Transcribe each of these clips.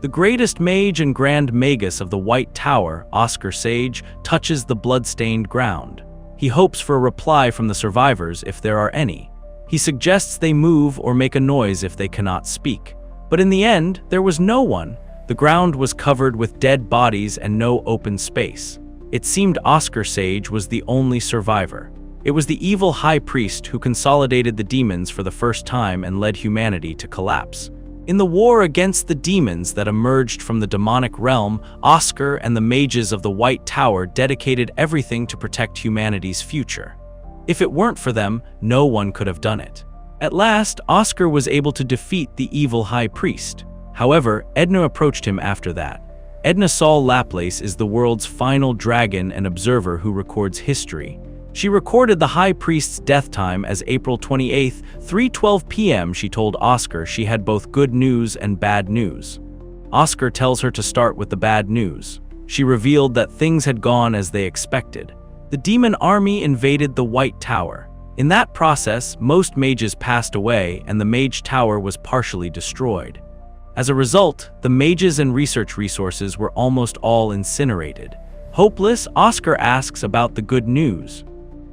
The greatest mage and grand magus of the White Tower, Oscar Sage, touches the blood-stained ground. He hopes for a reply from the survivors if there are any. He suggests they move or make a noise if they cannot speak. But in the end, there was no one. The ground was covered with dead bodies and no open space. It seemed Oscar Sage was the only survivor. It was the evil high priest who consolidated the demons for the first time and led humanity to collapse. In the war against the demons that emerged from the demonic realm, Oscar and the mages of the White Tower dedicated everything to protect humanity's future. If it weren't for them, no one could have done it. At last, Oscar was able to defeat the evil high priest. However, Edna approached him after that. Edna Sol Laplace is the world's final dragon and observer who records history. She recorded the high priest's death time as April 28, 3:12 p.m. She told Oscar she had both good news and bad news. Oscar tells her to start with the bad news. She revealed that things had gone as they expected. The demon army invaded the White Tower. In that process, most mages passed away and the Mage Tower was partially destroyed. As a result, the mages and research resources were almost all incinerated. Hopeless, Oscar asks about the good news.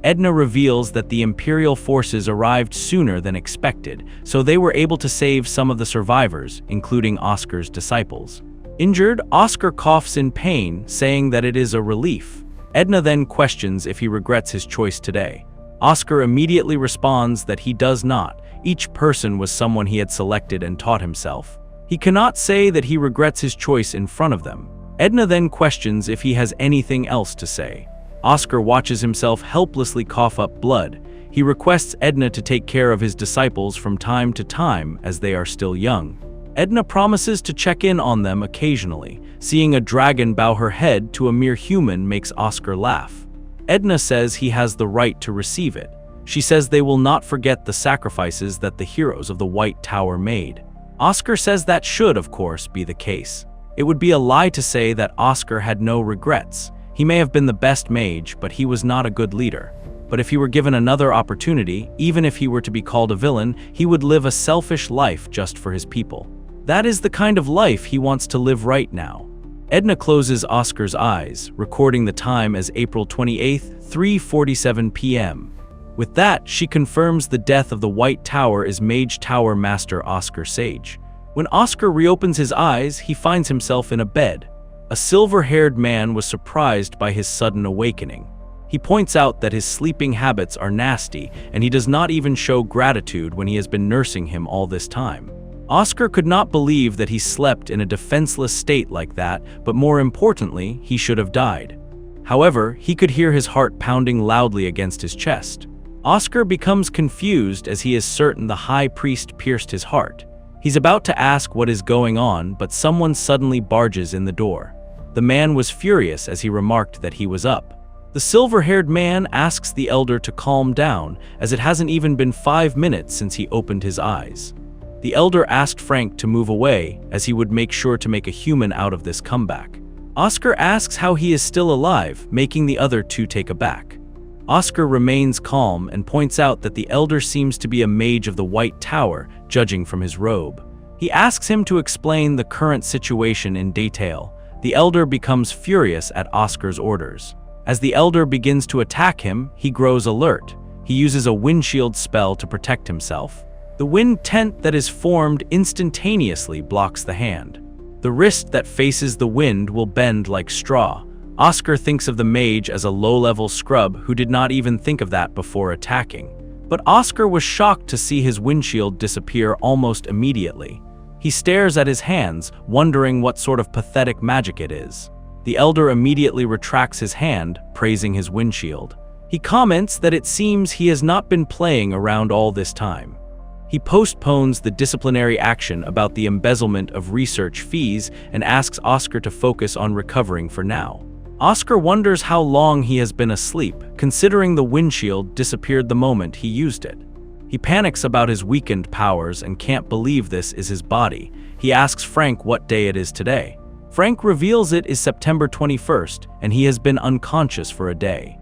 Edna reveals that the Imperial forces arrived sooner than expected, so they were able to save some of the survivors, including Oscar's disciples. Injured, Oscar coughs in pain, saying that it is a relief. Edna then questions if he regrets his choice today. Oscar immediately responds that he does not. Each person was someone he had selected and taught himself. He cannot say that he regrets his choice in front of them. Edna then questions if he has anything else to say. Oscar watches himself helplessly cough up blood. He requests Edna to take care of his disciples from time to time as they are still young. Edna promises to check in on them occasionally. Seeing a dragon bow her head to a mere human makes Oscar laugh. Edna says he has the right to receive it. She says they will not forget the sacrifices that the heroes of the White Tower made. Oscar says that should, of course, be the case. It would be a lie to say that Oscar had no regrets. He may have been the best mage, but he was not a good leader. But if he were given another opportunity, even if he were to be called a villain, he would live a selfish life just for his people. That is the kind of life he wants to live right now. Edna closes Oscar's eyes, recording the time as April 28, 3:47 p.m. With that, she confirms the death of the White Tower is Mage Tower Master Oscar Sage. When Oscar reopens his eyes, he finds himself in a bed. A silver-haired man was surprised by his sudden awakening. He points out that his sleeping habits are nasty, and he does not even show gratitude when he has been nursing him all this time. Oscar could not believe that he slept in a defenseless state like that, but more importantly, he should have died. However, he could hear his heart pounding loudly against his chest. Oscar becomes confused as he is certain the high priest pierced his heart. He's about to ask what is going on, but someone suddenly barges in the door. The man was furious as he remarked that he was up. The silver-haired man asks the elder to calm down, as it hasn't even been 5 minutes since he opened his eyes. The elder asked Frank to move away, as he would make sure to make a human out of this comeback. Oscar asks how he is still alive, making the other two take aback. Oscar remains calm and points out that the elder seems to be a mage of the White Tower, judging from his robe. He asks him to explain the current situation in detail. The elder becomes furious at Oscar's orders. As the elder begins to attack him, he grows alert. He uses a windshield spell to protect himself. The wind tent that is formed instantaneously blocks the hand. The wrist that faces the wind will bend like straw. Oscar thinks of the mage as a low-level scrub who did not even think of that before attacking. But Oscar was shocked to see his windshield disappear almost immediately. He stares at his hands, wondering what sort of pathetic magic it is. The elder immediately retracts his hand, praising his windshield. He comments that it seems he has not been playing around all this time. He postpones the disciplinary action about the embezzlement of research fees and asks Oscar to focus on recovering for now. Oscar wonders how long he has been asleep, considering the windshield disappeared the moment he used it. He panics about his weakened powers and can't believe this is his body. He asks Frank what day it is today. Frank reveals it is September 21st, and he has been unconscious for a day.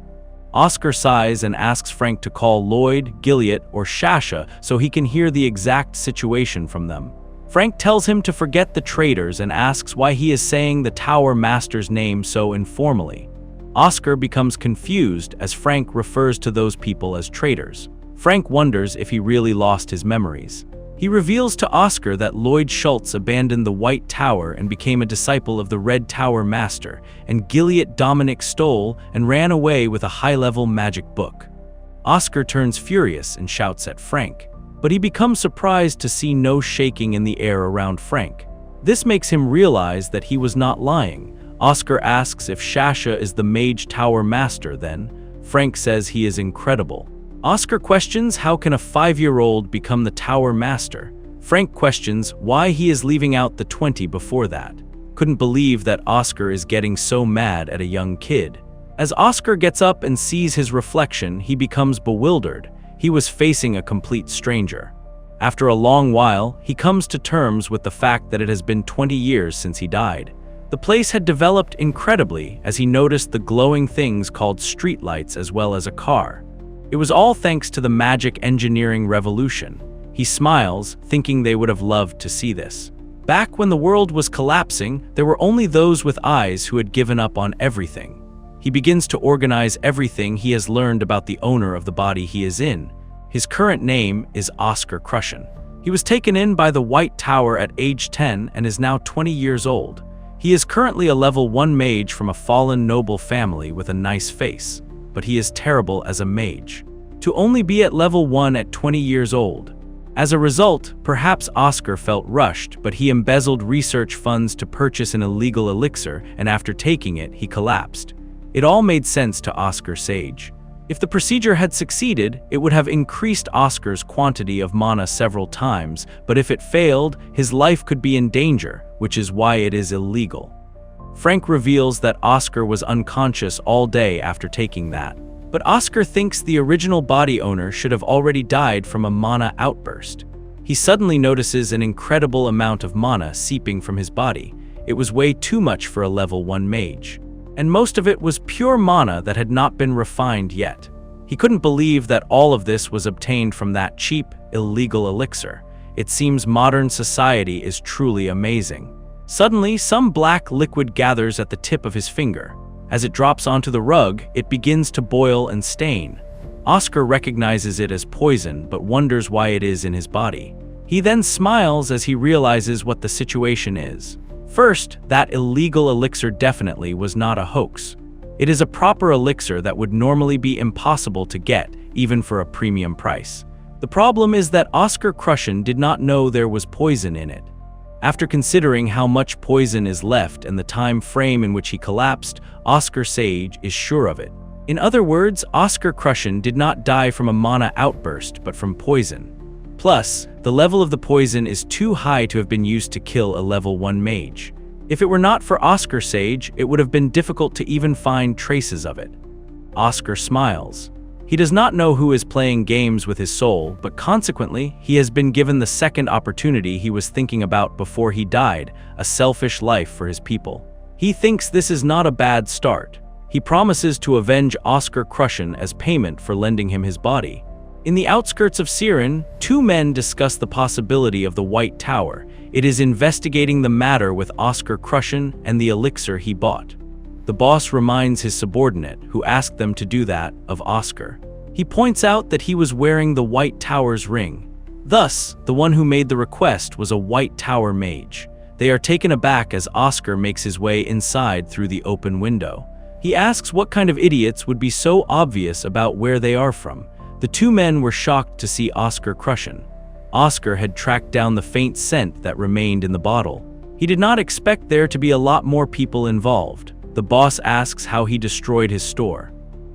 Oscar sighs and asks Frank to call Lloyd, Gilliot, or Shasha so he can hear the exact situation from them. Frank tells him to forget the traitors and asks why he is saying the Tower Master's name so informally. Oscar becomes confused as Frank refers to those people as traitors. Frank wonders if he really lost his memories. He reveals to Oscar that Lloyd Schultz abandoned the White Tower and became a disciple of the Red Tower Master, and Gilliat Dominic stole and ran away with a high-level magic book. Oscar turns furious and shouts at Frank, but he becomes surprised to see no shaking in the air around Frank. This makes him realize that he was not lying. Oscar asks if Shasha is the Mage Tower Master then. Frank says he is incredible. Oscar questions how can a 5-year-old become the Tower Master. Frank questions why he is leaving out the 20 before that. Couldn't believe that Oscar is getting so mad at a young kid. As Oscar gets up and sees his reflection, he becomes bewildered. He was facing a complete stranger. After a long while, he comes to terms with the fact that it has been 20 years since he died. The place had developed incredibly as he noticed the glowing things called streetlights as well as a car. It was all thanks to the magic engineering revolution. He smiles, thinking they would have loved to see this. Back when the world was collapsing, there were only those with eyes who had given up on everything. He begins to organize everything he has learned about the owner of the body he is in. His current name is Oscar Crushen. He was taken in by the White Tower at age 10 and is now 20 years old. He is currently a level 1 mage from a fallen noble family with a nice face, but he is terrible as a mage. To only be at level 1 at 20 years old. As a result, perhaps Oscar felt rushed, but he embezzled research funds to purchase an illegal elixir, and after taking it, he collapsed. It all made sense to Oscar Sage. If the procedure had succeeded, it would have increased Oscar's quantity of mana several times, but if it failed, his life could be in danger, which is why it is illegal. Frank reveals that Oscar was unconscious all day after taking that. But Oscar thinks the original body owner should have already died from a mana outburst. He suddenly notices an incredible amount of mana seeping from his body. It was way too much for a level 1 mage. And most of it was pure mana that had not been refined yet. He couldn't believe that all of this was obtained from that cheap, illegal elixir. It seems modern society is truly amazing. Suddenly, some black liquid gathers at the tip of his finger. As it drops onto the rug, it begins to boil and stain. Oscar recognizes it as poison, but wonders why it is in his body. He then smiles as he realizes what the situation is. First, that illegal elixir definitely was not a hoax. It is a proper elixir that would normally be impossible to get, even for a premium price. The problem is that Oscar Crushen did not know there was poison in it. After considering how much poison is left and the time frame in which he collapsed, Oscar Sage is sure of it. In other words, Oscar Crushen did not die from a mana outburst, but from poison. Plus, the level of the poison is too high to have been used to kill a level 1 mage. If it were not for Oscar Sage, it would have been difficult to even find traces of it. Oscar smiles. He does not know who is playing games with his soul, but consequently, he has been given the second opportunity he was thinking about before he died, a selfish life for his people. He thinks this is not a bad start. He promises to avenge Oscar Crushen as payment for lending him his body. In the outskirts of Siren, 2 men discuss the possibility of the White Tower. It is investigating the matter with Oscar Crushen and the elixir he bought. The boss reminds his subordinate, who asked them to do that, of Oscar. He points out that he was wearing the White Tower's ring. Thus, the one who made the request was a White Tower mage. They are taken aback as Oscar makes his way inside through the open window. He asks what kind of idiots would be so obvious about where they are from. The 2 men were shocked to see Oscar Crushen. Oscar had tracked down the faint scent that remained in the bottle. He did not expect there to be a lot more people involved. The boss asks how he destroyed his store.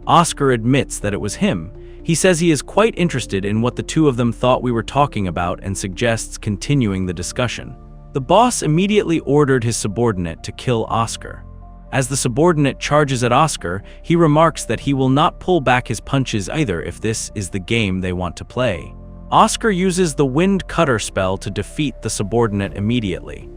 Oscar admits that it was him. He says he is quite interested in what the 2 of them thought we were talking about and suggests continuing the discussion. The boss immediately ordered his subordinate to kill Oscar. As the subordinate charges at Oscar, he remarks that he will not pull back his punches either if this is the game they want to play. Oscar uses the Wind Cutter spell to defeat the subordinate immediately.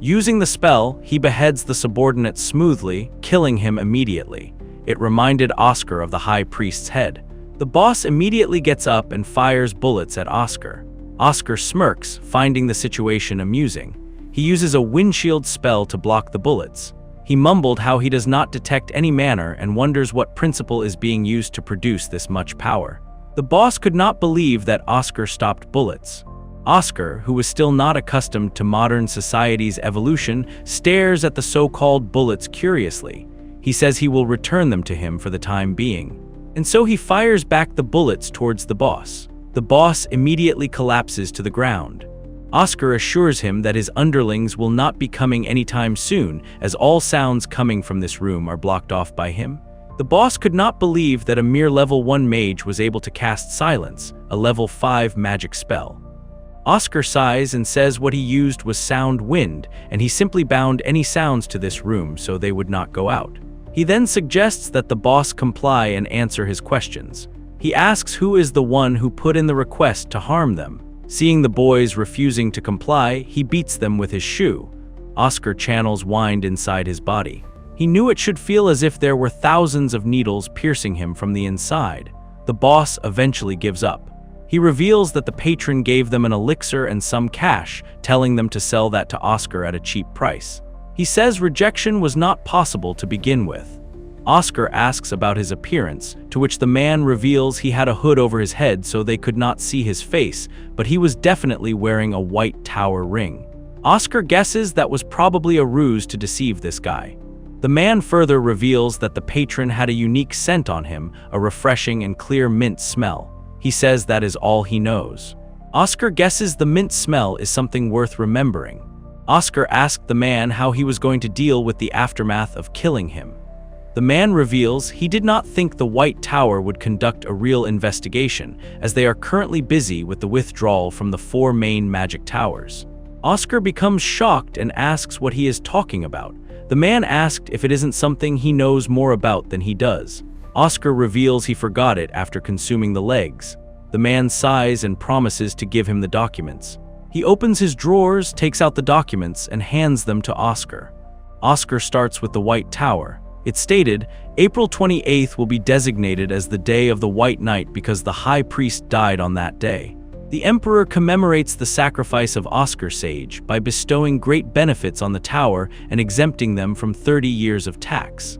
Using the spell, he beheads the subordinate smoothly, killing him immediately. It reminded Oscar of the High Priest's head. The boss immediately gets up and fires bullets at Oscar. Oscar smirks, finding the situation amusing. He uses a windshield spell to block the bullets. He mumbled how he does not detect any manner and wonders what principle is being used to produce this much power. The boss could not believe that Oscar stopped bullets. Oscar, who was still not accustomed to modern society's evolution, stares at the so-called bullets curiously. He says he will return them to him for the time being. And so he fires back the bullets towards the boss. The boss immediately collapses to the ground. Oscar assures him that his underlings will not be coming anytime soon, as all sounds coming from this room are blocked off by him. The boss could not believe that a mere level 1 mage was able to cast Silence, a level 5 magic spell. Oscar sighs and says what he used was sound wind, and he simply bound any sounds to this room so they would not go out. He then suggests that the boss comply and answer his questions. He asks who is the one who put in the request to harm them. Seeing the boys refusing to comply, he beats them with his shoe. Oscar channels wind inside his body. He knew it should feel as if there were thousands of needles piercing him from the inside. The boss eventually gives up. He reveals that the patron gave them an elixir and some cash, telling them to sell that to Oscar at a cheap price. He says rejection was not possible to begin with. Oscar asks about his appearance, to which the man reveals he had a hood over his head so they could not see his face, but he was definitely wearing a white tower ring. Oscar guesses that was probably a ruse to deceive this guy. The man further reveals that the patron had a unique scent on him, a refreshing and clear mint smell. He says that is all he knows. Oscar guesses the mint smell is something worth remembering. Oscar asked the man how he was going to deal with the aftermath of killing him. The man reveals he did not think the White Tower would conduct a real investigation, as they are currently busy with the withdrawal from the 4 main magic towers. Oscar becomes shocked and asks what he is talking about. The man asked if it isn't something he knows more about than he does. Oscar reveals he forgot it after consuming the legs. The man sighs and promises to give him the documents. He opens his drawers, takes out the documents, and hands them to Oscar. Oscar starts with the White Tower. It stated, April 28th will be designated as the day of the White Night because the High Priest died on that day. The Emperor commemorates the sacrifice of Oscar Sage by bestowing great benefits on the tower and exempting them from 30 years of tax.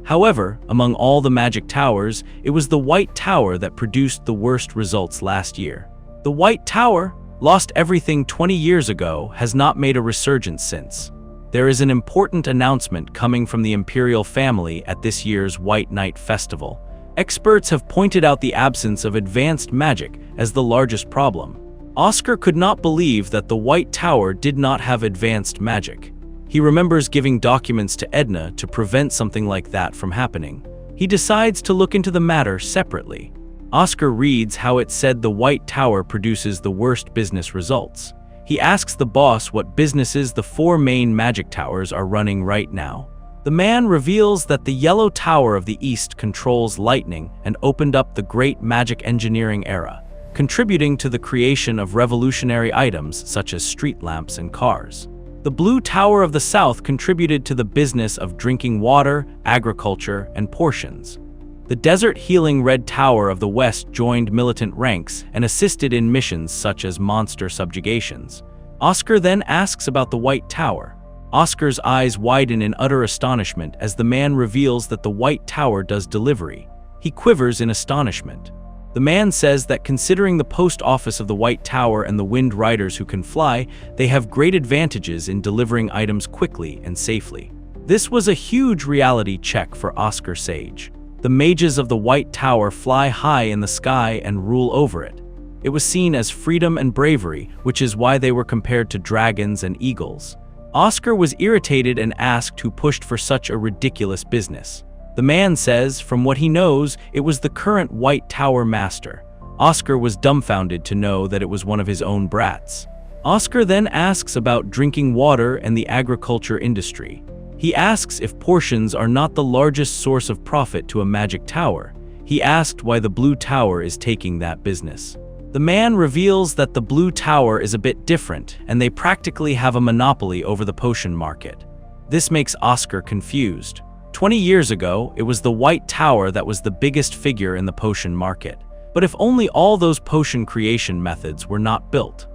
However, among all the magic towers, it was the White Tower that produced the worst results last year. The White Tower, lost everything 20 years ago, has not made a resurgence since. There is an important announcement coming from the imperial family at this year's White Night Festival. Experts have pointed out the absence of advanced magic as the largest problem. Oscar could not believe that the White Tower did not have advanced magic. He remembers giving documents to Edna to prevent something like that from happening. He decides to look into the matter separately. Oscar reads how it said the White Tower produces the worst business results. He asks the boss what businesses the 4 main magic towers are running right now. The man reveals that the Yellow Tower of the East controls lightning and opened up the great magic engineering era, contributing to the creation of revolutionary items such as street lamps and cars. The Blue Tower of the South contributed to the business of drinking water, agriculture, and portions. The Desert Healing Red Tower of the West joined militant ranks and assisted in missions such as monster subjugations. Oscar then asks about the White Tower. Oscar's eyes widen in utter astonishment as the man reveals that the White Tower does delivery. He quivers in astonishment. The man says that considering the post office of the White Tower and the Wind Riders who can fly, they have great advantages in delivering items quickly and safely. This was a huge reality check for Oscar Sage. The mages of the White Tower fly high in the sky and rule over it. It was seen as freedom and bravery, which is why they were compared to dragons and eagles. Oscar was irritated and asked who pushed for such a ridiculous business. The man says, from what he knows, it was the current White Tower master. Oscar was dumbfounded to know that it was one of his own brats. Oscar then asks about drinking water and the agriculture industry. He asks if portions are not the largest source of profit to a magic tower. He asked why the Blue Tower is taking that business. The man reveals that the Blue Tower is a bit different, and they practically have a monopoly over the potion market. This makes Oscar confused. 20 years ago, it was the White Tower that was the biggest figure in the potion market. But if only all those potion creation methods were not built.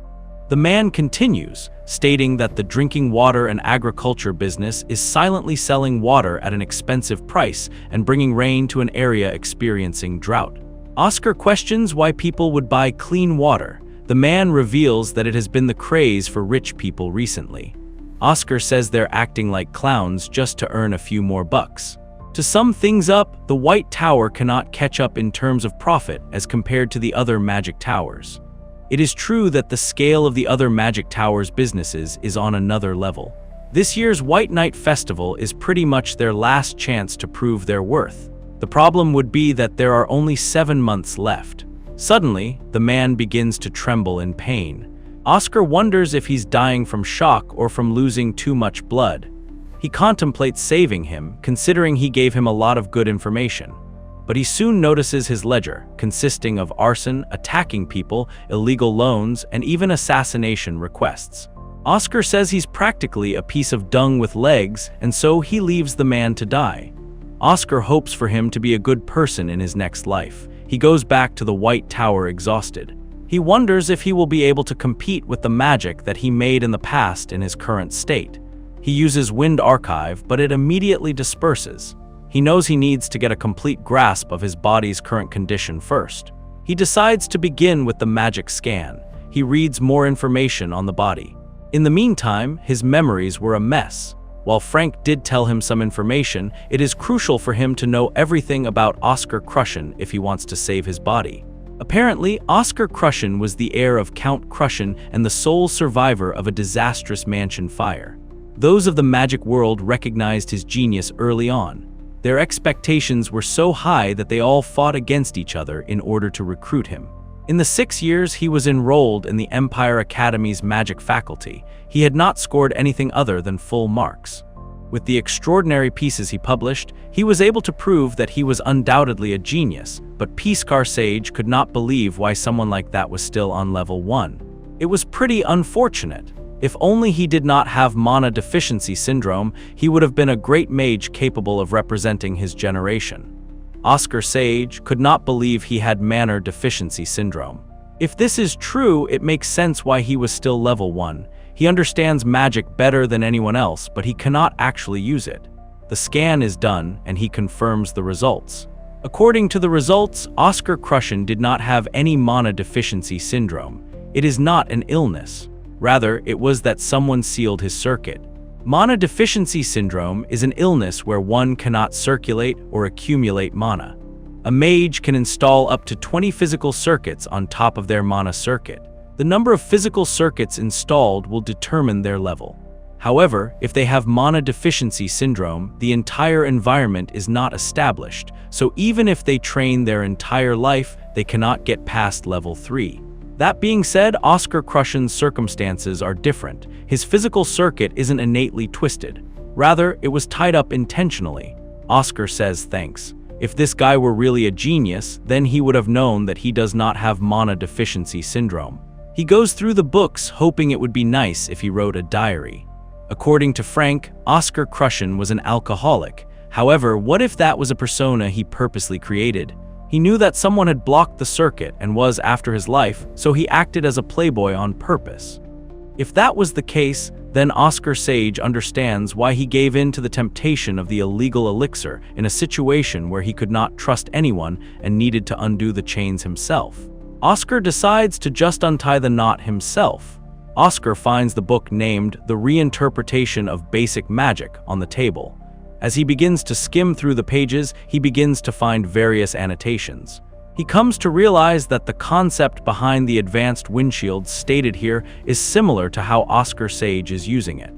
The man continues, stating that the drinking water and agriculture business is silently selling water at an expensive price and bringing rain to an area experiencing drought. Oscar questions why people would buy clean water. The man reveals that it has been the craze for rich people recently. Oscar says they're acting like clowns just to earn a few more bucks. To sum things up, the White Tower cannot catch up in terms of profit as compared to the other magic towers. It is true that the scale of the other magic towers' businesses is on another level. This year's White Night Festival is pretty much their last chance to prove their worth. The problem would be that there are only 7 months left. Suddenly, the man begins to tremble in pain. Oscar wonders if he's dying from shock or from losing too much blood. He contemplates saving him, considering he gave him a lot of good information. But he soon notices his ledger, consisting of arson, attacking people, illegal loans, and even assassination requests. Oscar says he's practically a piece of dung with legs, and so he leaves the man to die. Oscar hopes for him to be a good person in his next life. He goes back to the White Tower exhausted. He wonders if he will be able to compete with the magic that he made in the past in his current state. He uses Wind Archive, but it immediately disperses. He knows he needs to get a complete grasp of his body's current condition first. He decides to begin with the magic scan. He reads more information on the body. In the meantime, his memories were a mess. While Frank did tell him some information, it is crucial for him to know everything about Oscar Crushen if he wants to save his body. Apparently, Oscar Crushen was the heir of Count Crushen and the sole survivor of a disastrous mansion fire. Those of the magic world recognized his genius early on. Their expectations were so high that they all fought against each other in order to recruit him. In the 6 years he was enrolled in the Empire Academy's magic faculty, he had not scored anything other than full marks. With the extraordinary pieces he published, he was able to prove that he was undoubtedly a genius, but Peacecar Sage could not believe why someone like that was still on level 1. It was pretty unfortunate. If only he did not have mana deficiency syndrome, he would have been a great mage capable of representing his generation. Oscar Sage could not believe he had mana deficiency syndrome. If this is true, it makes sense why he was still level 1. He understands magic better than anyone else, but he cannot actually use it. The scan is done, and he confirms the results. According to the results, Oscar Crushen did not have any mana deficiency syndrome. It is not an illness. Rather, it was that someone sealed his circuit. Mana deficiency syndrome is an illness where one cannot circulate or accumulate mana. A mage can install up to 20 physical circuits on top of their mana circuit. The number of physical circuits installed will determine their level. However, if they have mana deficiency syndrome, the entire environment is not established, so even if they train their entire life, they cannot get past level 3. That being said, Oscar Crushen's circumstances are different. His physical circuit isn't innately twisted. Rather, it was tied up intentionally. Oscar says thanks. If this guy were really a genius, then he would have known that he does not have mana deficiency syndrome. He goes through the books, hoping it would be nice if he wrote a diary. According to Frank, Oscar Crushen was an alcoholic. However, what if that was a persona he purposely created? He knew that someone had blocked the circuit and was after his life, so he acted as a playboy on purpose. If that was the case, then Oscar Sage understands why he gave in to the temptation of the illegal elixir in a situation where he could not trust anyone and needed to undo the chains himself. Oscar decides to just untie the knot himself. Oscar finds the book named The Reinterpretation of Basic Magic on the table. As he begins to skim through the pages, he begins to find various annotations. He comes to realize that the concept behind the advanced windshields stated here is similar to how Oscar Sage is using it.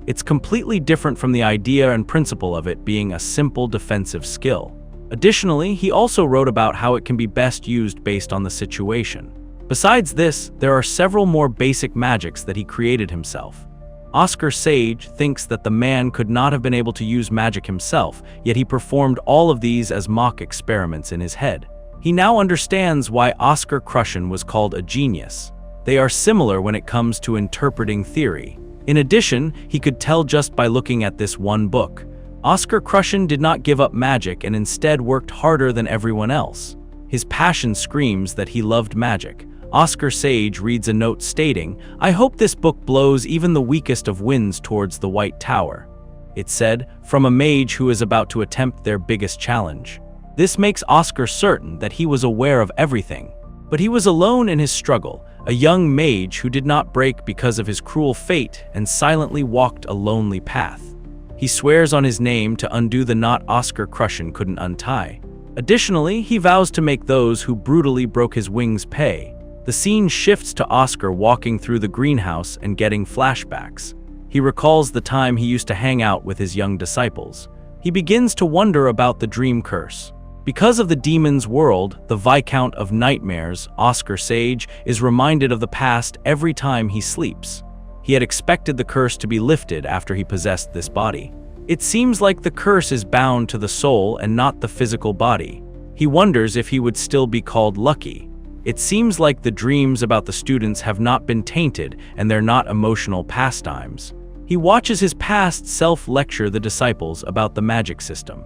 It's completely different from the idea and principle of it being a simple defensive skill. Additionally, he also wrote about how it can be best used based on the situation. Besides this, there are several more basic magics that he created himself. Oscar Sage thinks that the man could not have been able to use magic himself, yet he performed all of these as mock experiments in his head. He now understands why Oscar Crushen was called a genius. They are similar when it comes to interpreting theory. In addition, he could tell just by looking at this one book. Oscar Crushen did not give up magic and instead worked harder than everyone else. His passion screams that he loved magic. Oscar Sage reads a note stating, "I hope this book blows even the weakest of winds towards the White Tower." It said, from a mage who is about to attempt their biggest challenge. This makes Oscar certain that he was aware of everything. But he was alone in his struggle, a young mage who did not break because of his cruel fate and silently walked a lonely path. He swears on his name to undo the knot Oscar Crushen couldn't untie. Additionally, he vows to make those who brutally broke his wings pay. The scene shifts to Oscar walking through the greenhouse and getting flashbacks. He recalls the time he used to hang out with his young disciples. He begins to wonder about the dream curse. Because of the demon's world, the Viscount of Nightmares, Oscar Sage, is reminded of the past every time he sleeps. He had expected the curse to be lifted after he possessed this body. It seems like the curse is bound to the soul and not the physical body. He wonders if he would still be called lucky. It seems like the dreams about the students have not been tainted and they're not emotional pastimes. He watches his past self lecture the disciples about the magic system.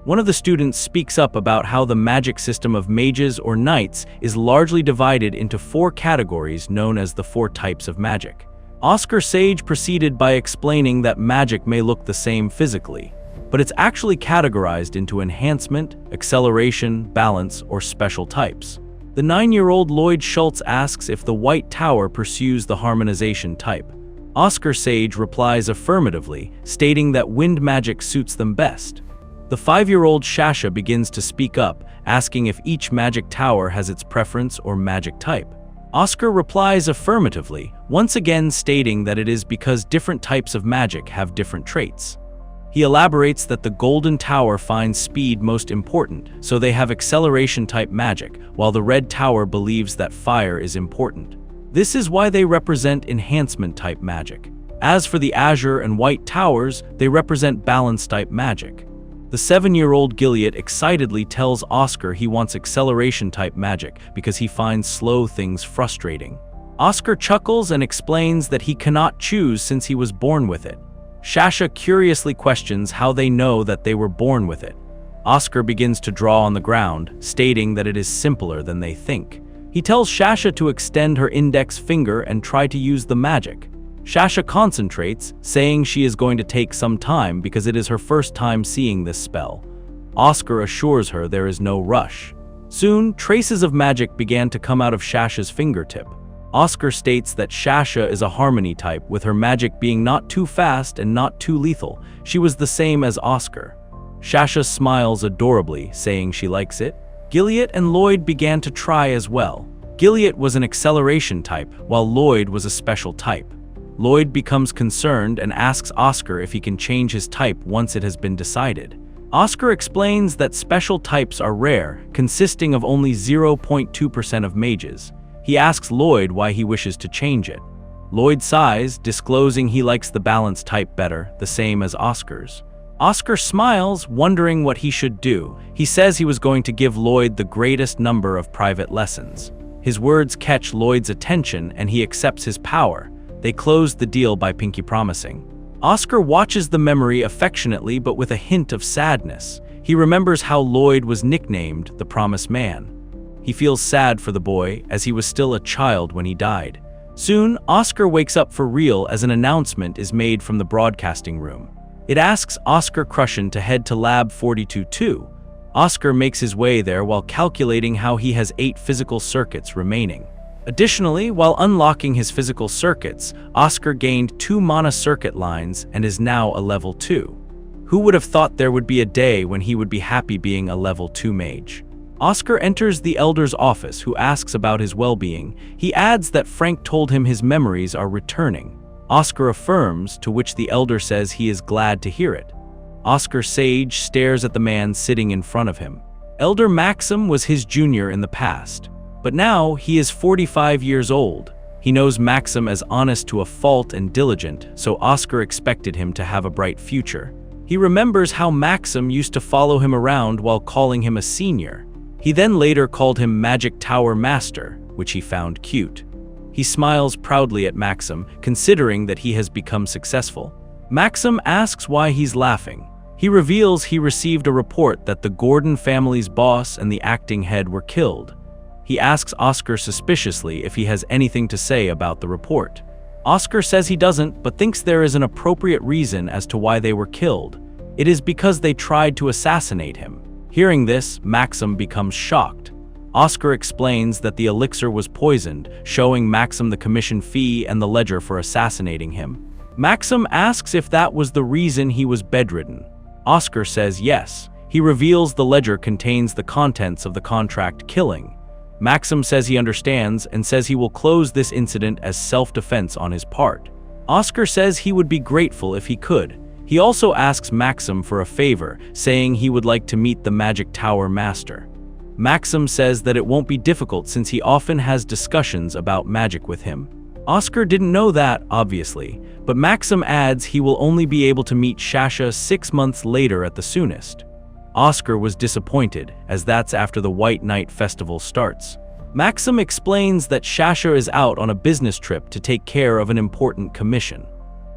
One of the students speaks up about how the magic system of mages or knights is largely divided into 4 categories known as the 4 types of magic. Oscar Sage proceeded by explaining that magic may look the same physically, but it's actually categorized into enhancement, acceleration, balance, or special types. The 9-year-old Lloyd Schultz asks if the White Tower pursues the harmonization type. Oscar Sage replies affirmatively, stating that wind magic suits them best. The 5-year-old Shasha begins to speak up, asking if each magic tower has its preference or magic type. Oscar replies affirmatively, once again stating that it is because different types of magic have different traits. He elaborates that the Golden Tower finds speed most important, so they have acceleration-type magic, while the Red Tower believes that fire is important. This is why they represent enhancement-type magic. As for the Azure and White Towers, they represent balance-type magic. The 7-year-old Gilead excitedly tells Oscar he wants acceleration-type magic because he finds slow things frustrating. Oscar chuckles and explains that he cannot choose since he was born with it. Shasha curiously questions how they know that they were born with it. Oscar begins to draw on the ground, stating that it is simpler than they think. He tells Shasha to extend her index finger and try to use the magic. Shasha concentrates, saying she is going to take some time because it is her first time seeing this spell. Oscar assures her there is no rush. Soon, traces of magic began to come out of Shasha's fingertip. Oscar states that Shasha is a harmony type, with her magic being not too fast and not too lethal. She was the same as Oscar. Shasha smiles adorably, saying she likes it. Gilead and Lloyd began to try as well. Gilead was an acceleration type, while Lloyd was a special type. Lloyd becomes concerned and asks Oscar if he can change his type once it has been decided. Oscar explains that special types are rare, consisting of only 0.2% of mages. He asks Lloyd why he wishes to change it. Lloyd sighs, disclosing he likes the balance type better, the same as Oscar's. Oscar smiles, wondering what he should do. He says he was going to give Lloyd the greatest number of private lessons. His words catch Lloyd's attention and he accepts his power. They closed the deal by pinky promising. Oscar watches the memory affectionately but with a hint of sadness. He remembers how Lloyd was nicknamed the Promised Man. He feels sad for the boy, as he was still a child when he died. Soon, Oscar wakes up for real as an announcement is made from the broadcasting room. It asks Oscar Crushen to head to Lab 42-2. Oscar makes his way there while calculating how he has 8 physical circuits remaining. Additionally, while unlocking his physical circuits, Oscar gained 2 mana circuit lines and is now a level 2. Who would have thought there would be a day when he would be happy being a level 2 mage? Oscar enters the Elder's office, who asks about his well-being. He adds that Frank told him his memories are returning. Oscar affirms, to which the Elder says he is glad to hear it. Oscar Sage stares at the man sitting in front of him. Elder Maxim was his junior in the past. But now, he is 45 years old. He knows Maxim as honest to a fault and diligent, so Oscar expected him to have a bright future. He remembers how Maxim used to follow him around while calling him a senior. He then later called him Magic Tower Master, which he found cute. He smiles proudly at Maxim, considering that he has become successful. Maxim asks why he's laughing. He reveals he received a report that the Gordon family's boss and the acting head were killed. He asks Oscar suspiciously if he has anything to say about the report. Oscar says he doesn't, but thinks there is an appropriate reason as to why they were killed. It is because they tried to assassinate him. Hearing this, Maxim becomes shocked. Oscar explains that the elixir was poisoned, showing Maxim the commission fee and the ledger for assassinating him. Maxim asks if that was the reason he was bedridden. Oscar says yes. He reveals the ledger contains the contents of the contract killing. Maxim says he understands and says he will close this incident as self-defense on his part. Oscar says he would be grateful if he could. He also asks Maxim for a favor, saying he would like to meet the Magic Tower Master. Maxim says that it won't be difficult since he often has discussions about magic with him. Oscar didn't know that, obviously, but Maxim adds he will only be able to meet Shasha 6 months later at the soonest. Oscar was disappointed, as that's after the White Night Festival starts. Maxim explains that Shasha is out on a business trip to take care of an important commission.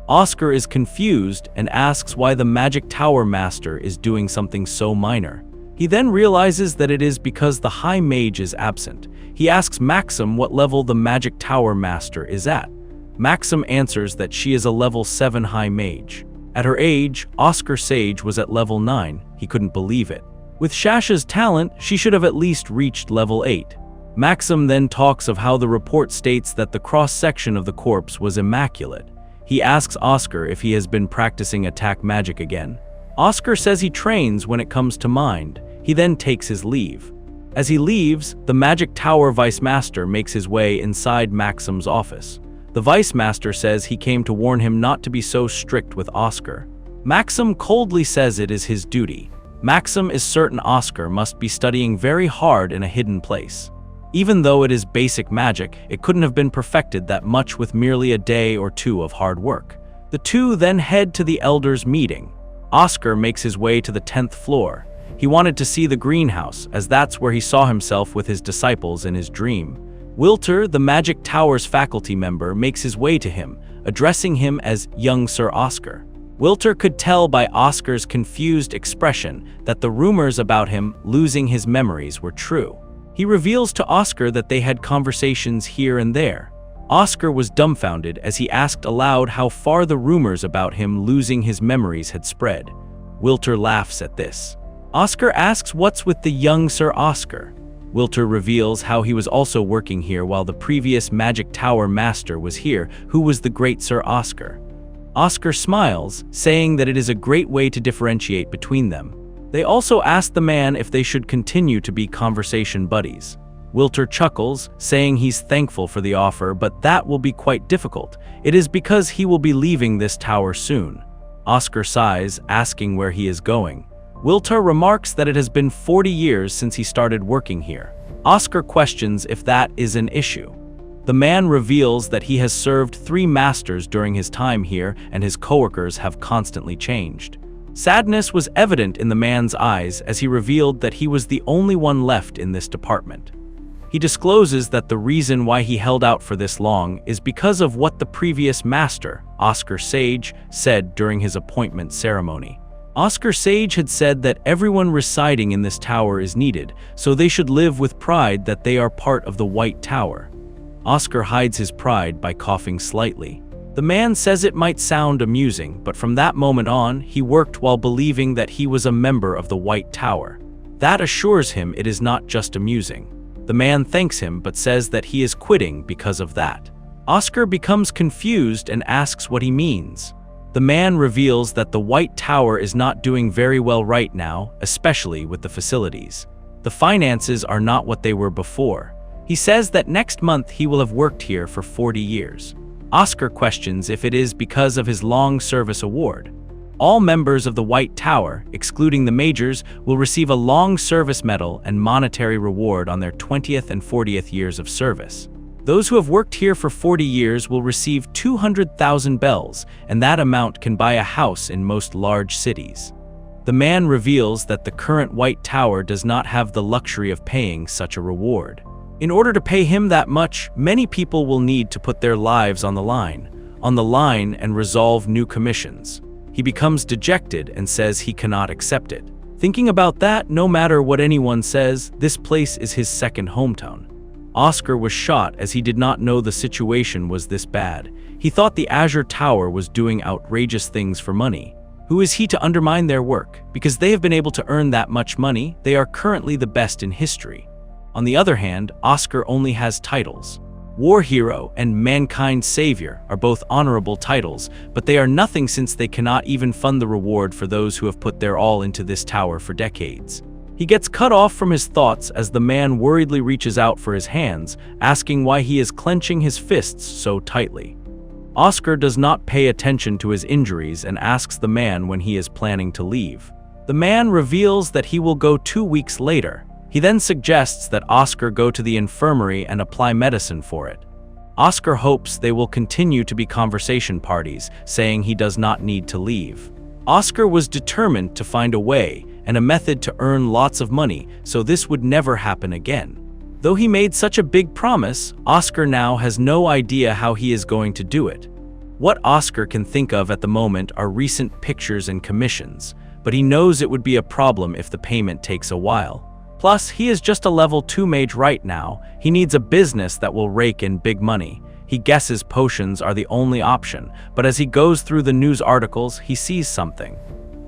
Oscar is confused and asks why the Magic Tower Master is doing something so minor. He then realizes that it is because the High Mage is absent. He asks Maxim what level the Magic Tower Master is at. Maxim answers that she is a level 7 High Mage. At her age, Oscar Sage was at level 9. He couldn't believe it. With Shasha's talent, she should have at least reached level 8. Maxim then talks of how the report states that the cross-section of the corpse was immaculate. He asks Oscar if he has been practicing attack magic again. Oscar says he trains when it comes to mind. He then takes his leave. As he leaves, the Magic Tower Vice Master makes his way inside Maxim's office. The Vice Master says he came to warn him not to be so strict with Oscar. Maxim coldly says it is his duty. Maxim is certain Oscar must be studying very hard in a hidden place. Even though it is basic magic, it couldn't have been perfected that much with merely a day or two of hard work. The two then head to the Elders' meeting. Oscar makes his way to the 10th floor. He wanted to see the greenhouse, as that's where he saw himself with his disciples in his dream. Wilter, the Magic Tower's faculty member, makes his way to him, addressing him as young Sir Oscar. Wilter could tell by Oscar's confused expression that the rumors about him losing his memories were true. He reveals to Oscar that they had conversations here and there. Oscar was dumbfounded as he asked aloud how far the rumors about him losing his memories had spread. Wilter laughs at this. Oscar asks what's with the young Sir Oscar. Wilter reveals how he was also working here while the previous Magic Tower Master was here, who was the great Sir Oscar. Oscar smiles, saying that it is a great way to differentiate between them. They also ask the man if they should continue to be conversation buddies. Wilter chuckles, saying he's thankful for the offer, but that will be quite difficult. It is because he will be leaving this tower soon. Oscar sighs, asking where he is going. Wilter remarks that it has been 40 years since he started working here. Oscar questions if that is an issue. The man reveals that he has served 3 masters during his time here and his coworkers have constantly changed. Sadness was evident in the man's eyes as he revealed that he was the only one left in this department. He discloses that the reason why he held out for this long is because of what the previous master, Oscar Sage, said during his appointment ceremony. Oscar Sage had said that everyone residing in this tower is needed, so they should live with pride that they are part of the White Tower. Oscar hides his pride by coughing slightly. The man says it might sound amusing, but from that moment on, he worked while believing that he was a member of the White Tower. That assures him it is not just amusing. The man thanks him but says that he is quitting because of that. Oscar becomes confused and asks what he means. The man reveals that the White Tower is not doing very well right now, especially with the facilities. The finances are not what they were before. He says that next month he will have worked here for 40 years. Oscar questions if it is because of his long service award. All members of the White Tower, excluding the majors, will receive a long service medal and monetary reward on their 20th and 40th years of service. Those who have worked here for 40 years will receive 200,000 bells, and that amount can buy a house in most large cities. The man reveals that the current White Tower does not have the luxury of paying such a reward. In order to pay him that much, many people will need to put their lives on the line and resolve new commissions. He becomes dejected and says he cannot accept it. Thinking about that, no matter what anyone says, this place is his second hometown. Oscar was shot as he did not know the situation was this bad. He thought the Azure Tower was doing outrageous things for money. Who is he to undermine their work? Because they have been able to earn that much money, they are currently the best in history. On the other hand, Oscar only has titles. War Hero and Mankind Savior are both honorable titles, but they are nothing since they cannot even fund the reward for those who have put their all into this tower for decades. He gets cut off from his thoughts as the man worriedly reaches out for his hands, asking why he is clenching his fists so tightly. Oscar does not pay attention to his injuries and asks the man when he is planning to leave. The man reveals that he will go 2 weeks later. He then suggests that Oscar go to the infirmary and apply medicine for it. Oscar hopes they will continue to be conversation parties, saying he does not need to leave. Oscar was determined to find a way and a method to earn lots of money, so this would never happen again. Though he made such a big promise, Oscar now has no idea how he is going to do it. What Oscar can think of at the moment are recent pictures and commissions, but he knows it would be a problem if the payment takes a while. Plus, he is just a level 2 mage right now. He needs a business that will rake in big money. He guesses potions are the only option, but as he goes through the news articles, he sees something.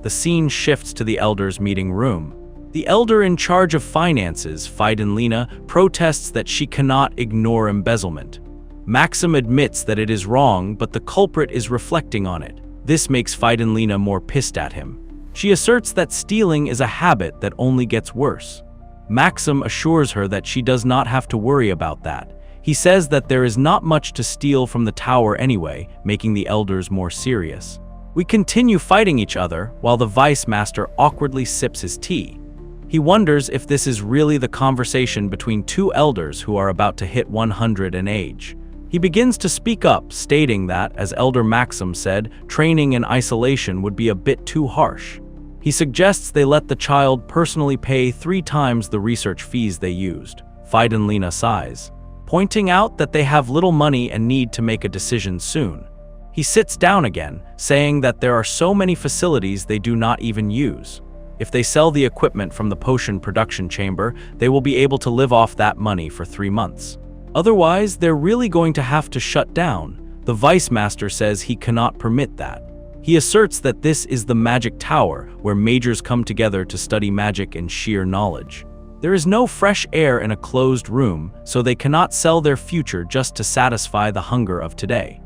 The scene shifts to the Elder's meeting room. The Elder in charge of finances, Fidenlina, protests that she cannot ignore embezzlement. Maxim admits that it is wrong, but the culprit is reflecting on it. This makes Fidenlina more pissed at him. She asserts that stealing is a habit that only gets worse. Maxim assures her that she does not have to worry about that. He says that there is not much to steal from the tower anyway, making the elders more serious. We continue fighting each other while the Vice Master awkwardly sips his tea. He wonders if this is really the conversation between two elders who are about to hit 100 in age. He begins to speak up, stating that, as Elder Maxim said, training in isolation would be a bit too harsh. He suggests they let the child personally pay 3 times the research fees they used. Fidenlina sighs, pointing out that they have little money and need to make a decision soon. He sits down again, saying that there are so many facilities they do not even use. If they sell the equipment from the potion production chamber, they will be able to live off that money for 3 months. Otherwise, they're really going to have to shut down. The Vice Master says he cannot permit that. He asserts that this is the magic tower, where mages come together to study magic and sheer knowledge. There is no fresh air in a closed room, so they cannot sell their future just to satisfy the hunger of today.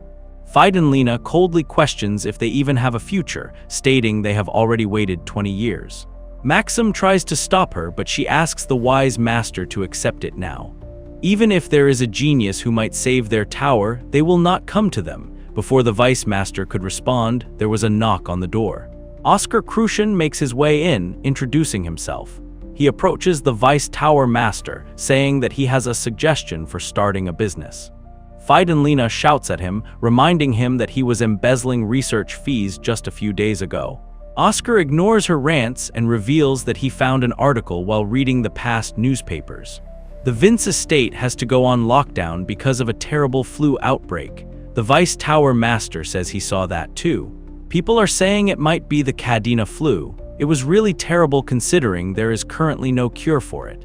Fidenlina coldly questions if they even have a future, stating they have already waited 20 years. Maxim tries to stop her, but she asks the wise master to accept it now. Even if there is a genius who might save their tower, they will not come to them. Before the Vice Master could respond, there was a knock on the door. Oscar Crucian makes his way in, introducing himself. He approaches the Vice Tower Master, saying that he has a suggestion for starting a business. Fidenlina shouts at him, reminding him that he was embezzling research fees just a few days ago. Oscar ignores her rants and reveals that he found an article while reading the past newspapers. The Vince estate has to go on lockdown because of a terrible flu outbreak. The Vice Tower Master says he saw that too. People are saying it might be the Cadena flu. It was really terrible considering there is currently no cure for it.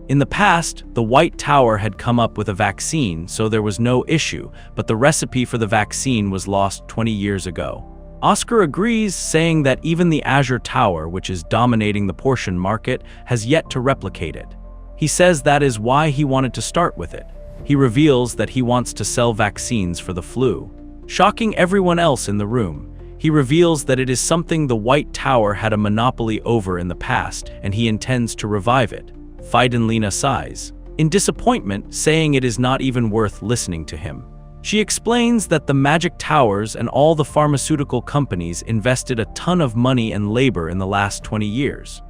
In the past, the White Tower had come up with a vaccine, so there was no issue, but the recipe for the vaccine was lost 20 years ago. Oscar agrees, saying that even the Azure Tower, which is dominating the portion market, has yet to replicate it. He says that is why he wanted to start with it. He reveals that he wants to sell vaccines for the flu. Shocking everyone else in the room, he reveals that it is something the White Tower had a monopoly over in the past, and he intends to revive it. Fidenlina sighs, in disappointment, saying it is not even worth listening to him. She explains that the magic towers and all the pharmaceutical companies invested a ton of money and labor in the last 20 years.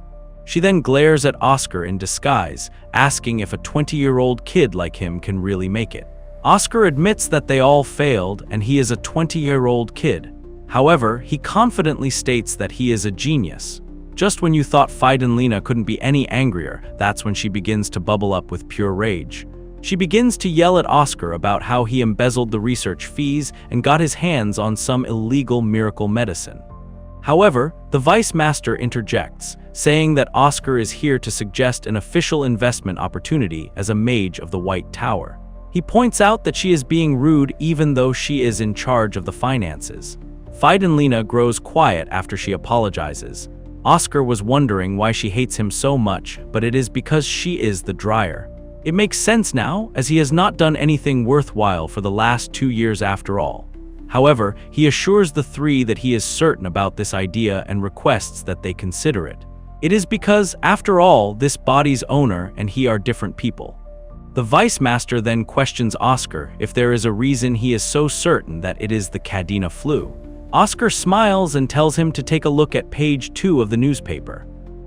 She then glares at Oscar in disguise, asking if a 20-year-old kid like him can really make it. Oscar admits that they all failed and he is a 20-year-old kid. However, he confidently states that he is a genius. Just when you thought Fidenlina couldn't be any angrier, that's when she begins to bubble up with pure rage. She begins to yell at Oscar about how he embezzled the research fees and got his hands on some illegal miracle medicine. However, the Vice Master interjects, saying that Oscar is here to suggest an official investment opportunity as a mage of the White Tower. He points out that she is being rude even though she is in charge of the finances. Fidenlina grows quiet after she apologizes. Oscar was wondering why she hates him so much, but it is because she is the dryer. It makes sense now, as he has not done anything worthwhile for the last 2 years after all. However, he assures the three that he is certain about this idea and requests that they consider it. It is because, after all, this body's owner and he are different people. The Vice Master then questions Oscar if there is a reason he is so certain that it is the Cadena flu. Oscar smiles and tells him to take a look at page 2 of the newspaper.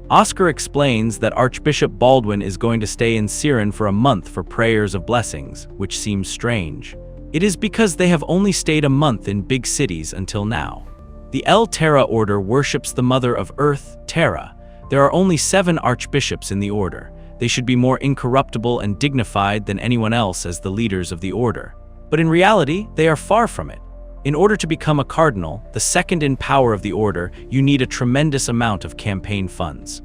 Oscar explains that Archbishop Baldwin is going to stay in Siren for a month for prayers of blessings, which seems strange. It is because they have only stayed a month in big cities until now. The El Terra Order worships the Mother of Earth, Terra. There are only 7 archbishops in the order. They should be more incorruptible and dignified than anyone else as the leaders of the order. But in reality, they are far from it. In order to become a cardinal, the second in power of the order, you need a tremendous amount of campaign funds.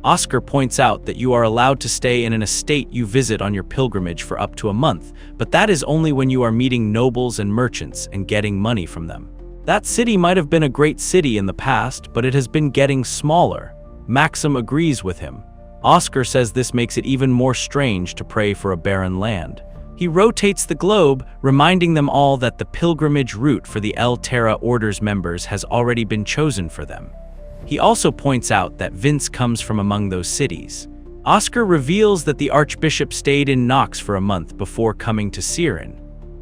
Oscar points out that you are allowed to stay in an estate you visit on your pilgrimage for up to a month, but that is only when you are meeting nobles and merchants and getting money from them. That city might have been a great city in the past, but it has been getting smaller. Maxim agrees with him. Oscar says this makes it even more strange to pray for a barren land. He rotates the globe, reminding them all that the pilgrimage route for the El Terra Order's members has already been chosen for them. He also points out that Vince comes from among those cities. Oscar reveals that the Archbishop stayed in Knox for a month before coming to Siren.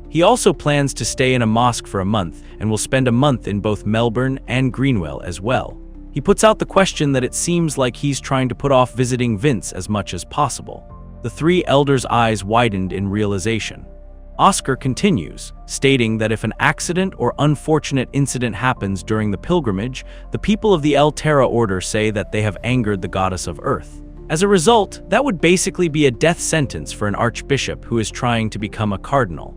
He also plans to stay in a mosque for a month and will spend a month in both Melbourne and Greenwell as well. He puts out the question that it seems like he's trying to put off visiting Vince as much as possible. The 3 elders' eyes widened in realization. Oscar continues, stating that if an accident or unfortunate incident happens during the pilgrimage, the people of the El Terra Order say that they have angered the goddess of Earth. As a result, that would basically be a death sentence for an archbishop who is trying to become a cardinal.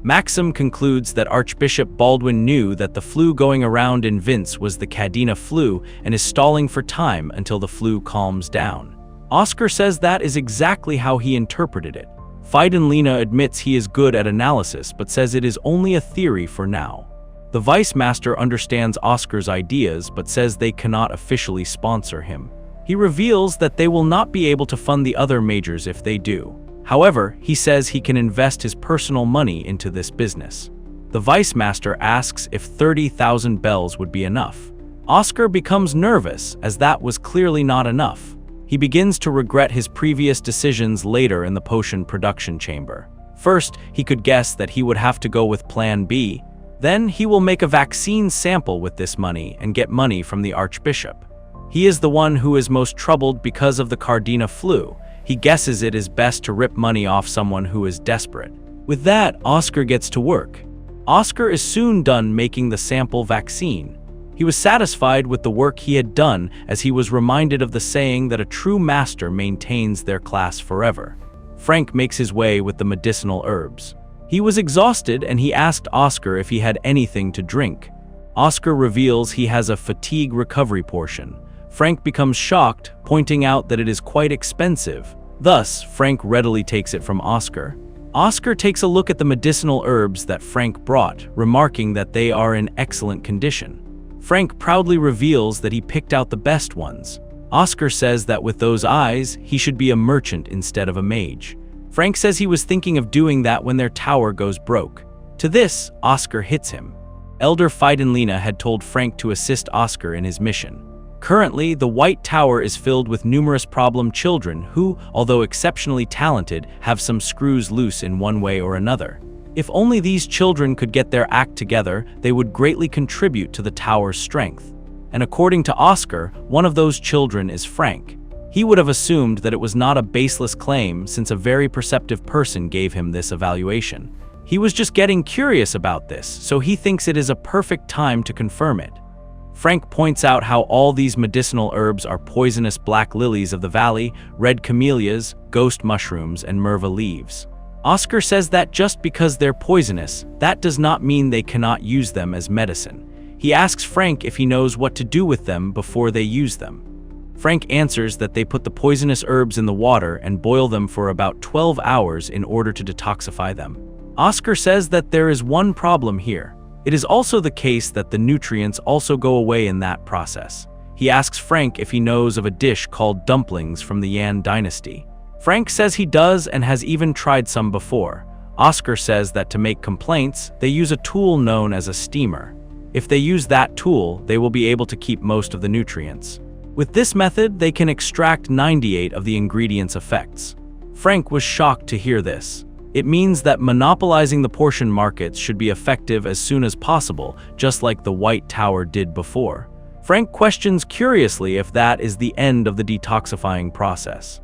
Maxim concludes that Archbishop Baldwin knew that the flu going around in Vince was the Cadena flu and is stalling for time until the flu calms down. Oscar says that is exactly how he interpreted it. Fidenlina admits he is good at analysis but says it is only a theory for now. The Vice Master understands Oscar's ideas but says they cannot officially sponsor him. He reveals that they will not be able to fund the other majors if they do. However, he says he can invest his personal money into this business. The Vice Master asks if 30,000 bells would be enough. Oscar becomes nervous as that was clearly not enough. He begins to regret his previous decisions later in the potion production chamber. First, he could guess that he would have to go with Plan B. Then, he will make a vaccine sample with this money and get money from the Archbishop. He is the one who is most troubled because of the Cadena flu. He guesses it is best to rip money off someone who is desperate. With that, Oscar gets to work. Oscar is soon done making the sample vaccine. He was satisfied with the work he had done as he was reminded of the saying that a true master maintains their class forever. Frank makes his way with the medicinal herbs. He was exhausted and he asked Oscar if he had anything to drink. Oscar reveals he has a fatigue recovery portion. Frank becomes shocked, pointing out that it is quite expensive. Thus, Frank readily takes it from Oscar. Oscar takes a look at the medicinal herbs that Frank brought, remarking that they are in excellent condition. Frank proudly reveals that he picked out the best ones. Oscar says that with those eyes, he should be a merchant instead of a mage. Frank says he was thinking of doing that when their tower goes broke. To this, Oscar hits him. Elder Fidenlina had told Frank to assist Oscar in his mission. Currently, the White Tower is filled with numerous problem children who, although exceptionally talented, have some screws loose in one way or another. If only these children could get their act together, they would greatly contribute to the tower's strength. And according to Oscar, one of those children is Frank. He would have assumed that it was not a baseless claim since a very perceptive person gave him this evaluation. He was just getting curious about this, so he thinks it is a perfect time to confirm it. Frank points out how all these medicinal herbs are poisonous black lilies of the valley, red camellias, ghost mushrooms, and merva leaves. Oscar says that just because they're poisonous, that does not mean they cannot use them as medicine. He asks Frank if he knows what to do with them before they use them. Frank answers that they put the poisonous herbs in the water and boil them for about 12 hours in order to detoxify them. Oscar says that there is one problem here. It is also the case that the nutrients also go away in that process. He asks Frank if he knows of a dish called dumplings from the Yan dynasty. Frank says he does and has even tried some before. Oscar says that to make complaints, they use a tool known as a steamer. If they use that tool, they will be able to keep most of the nutrients. With this method, they can extract 98 of the ingredients' effects. Frank was shocked to hear this. It means that monopolizing the portion markets should be effective as soon as possible, just like the White Tower did before. Frank questions curiously if that is the end of the detoxifying process.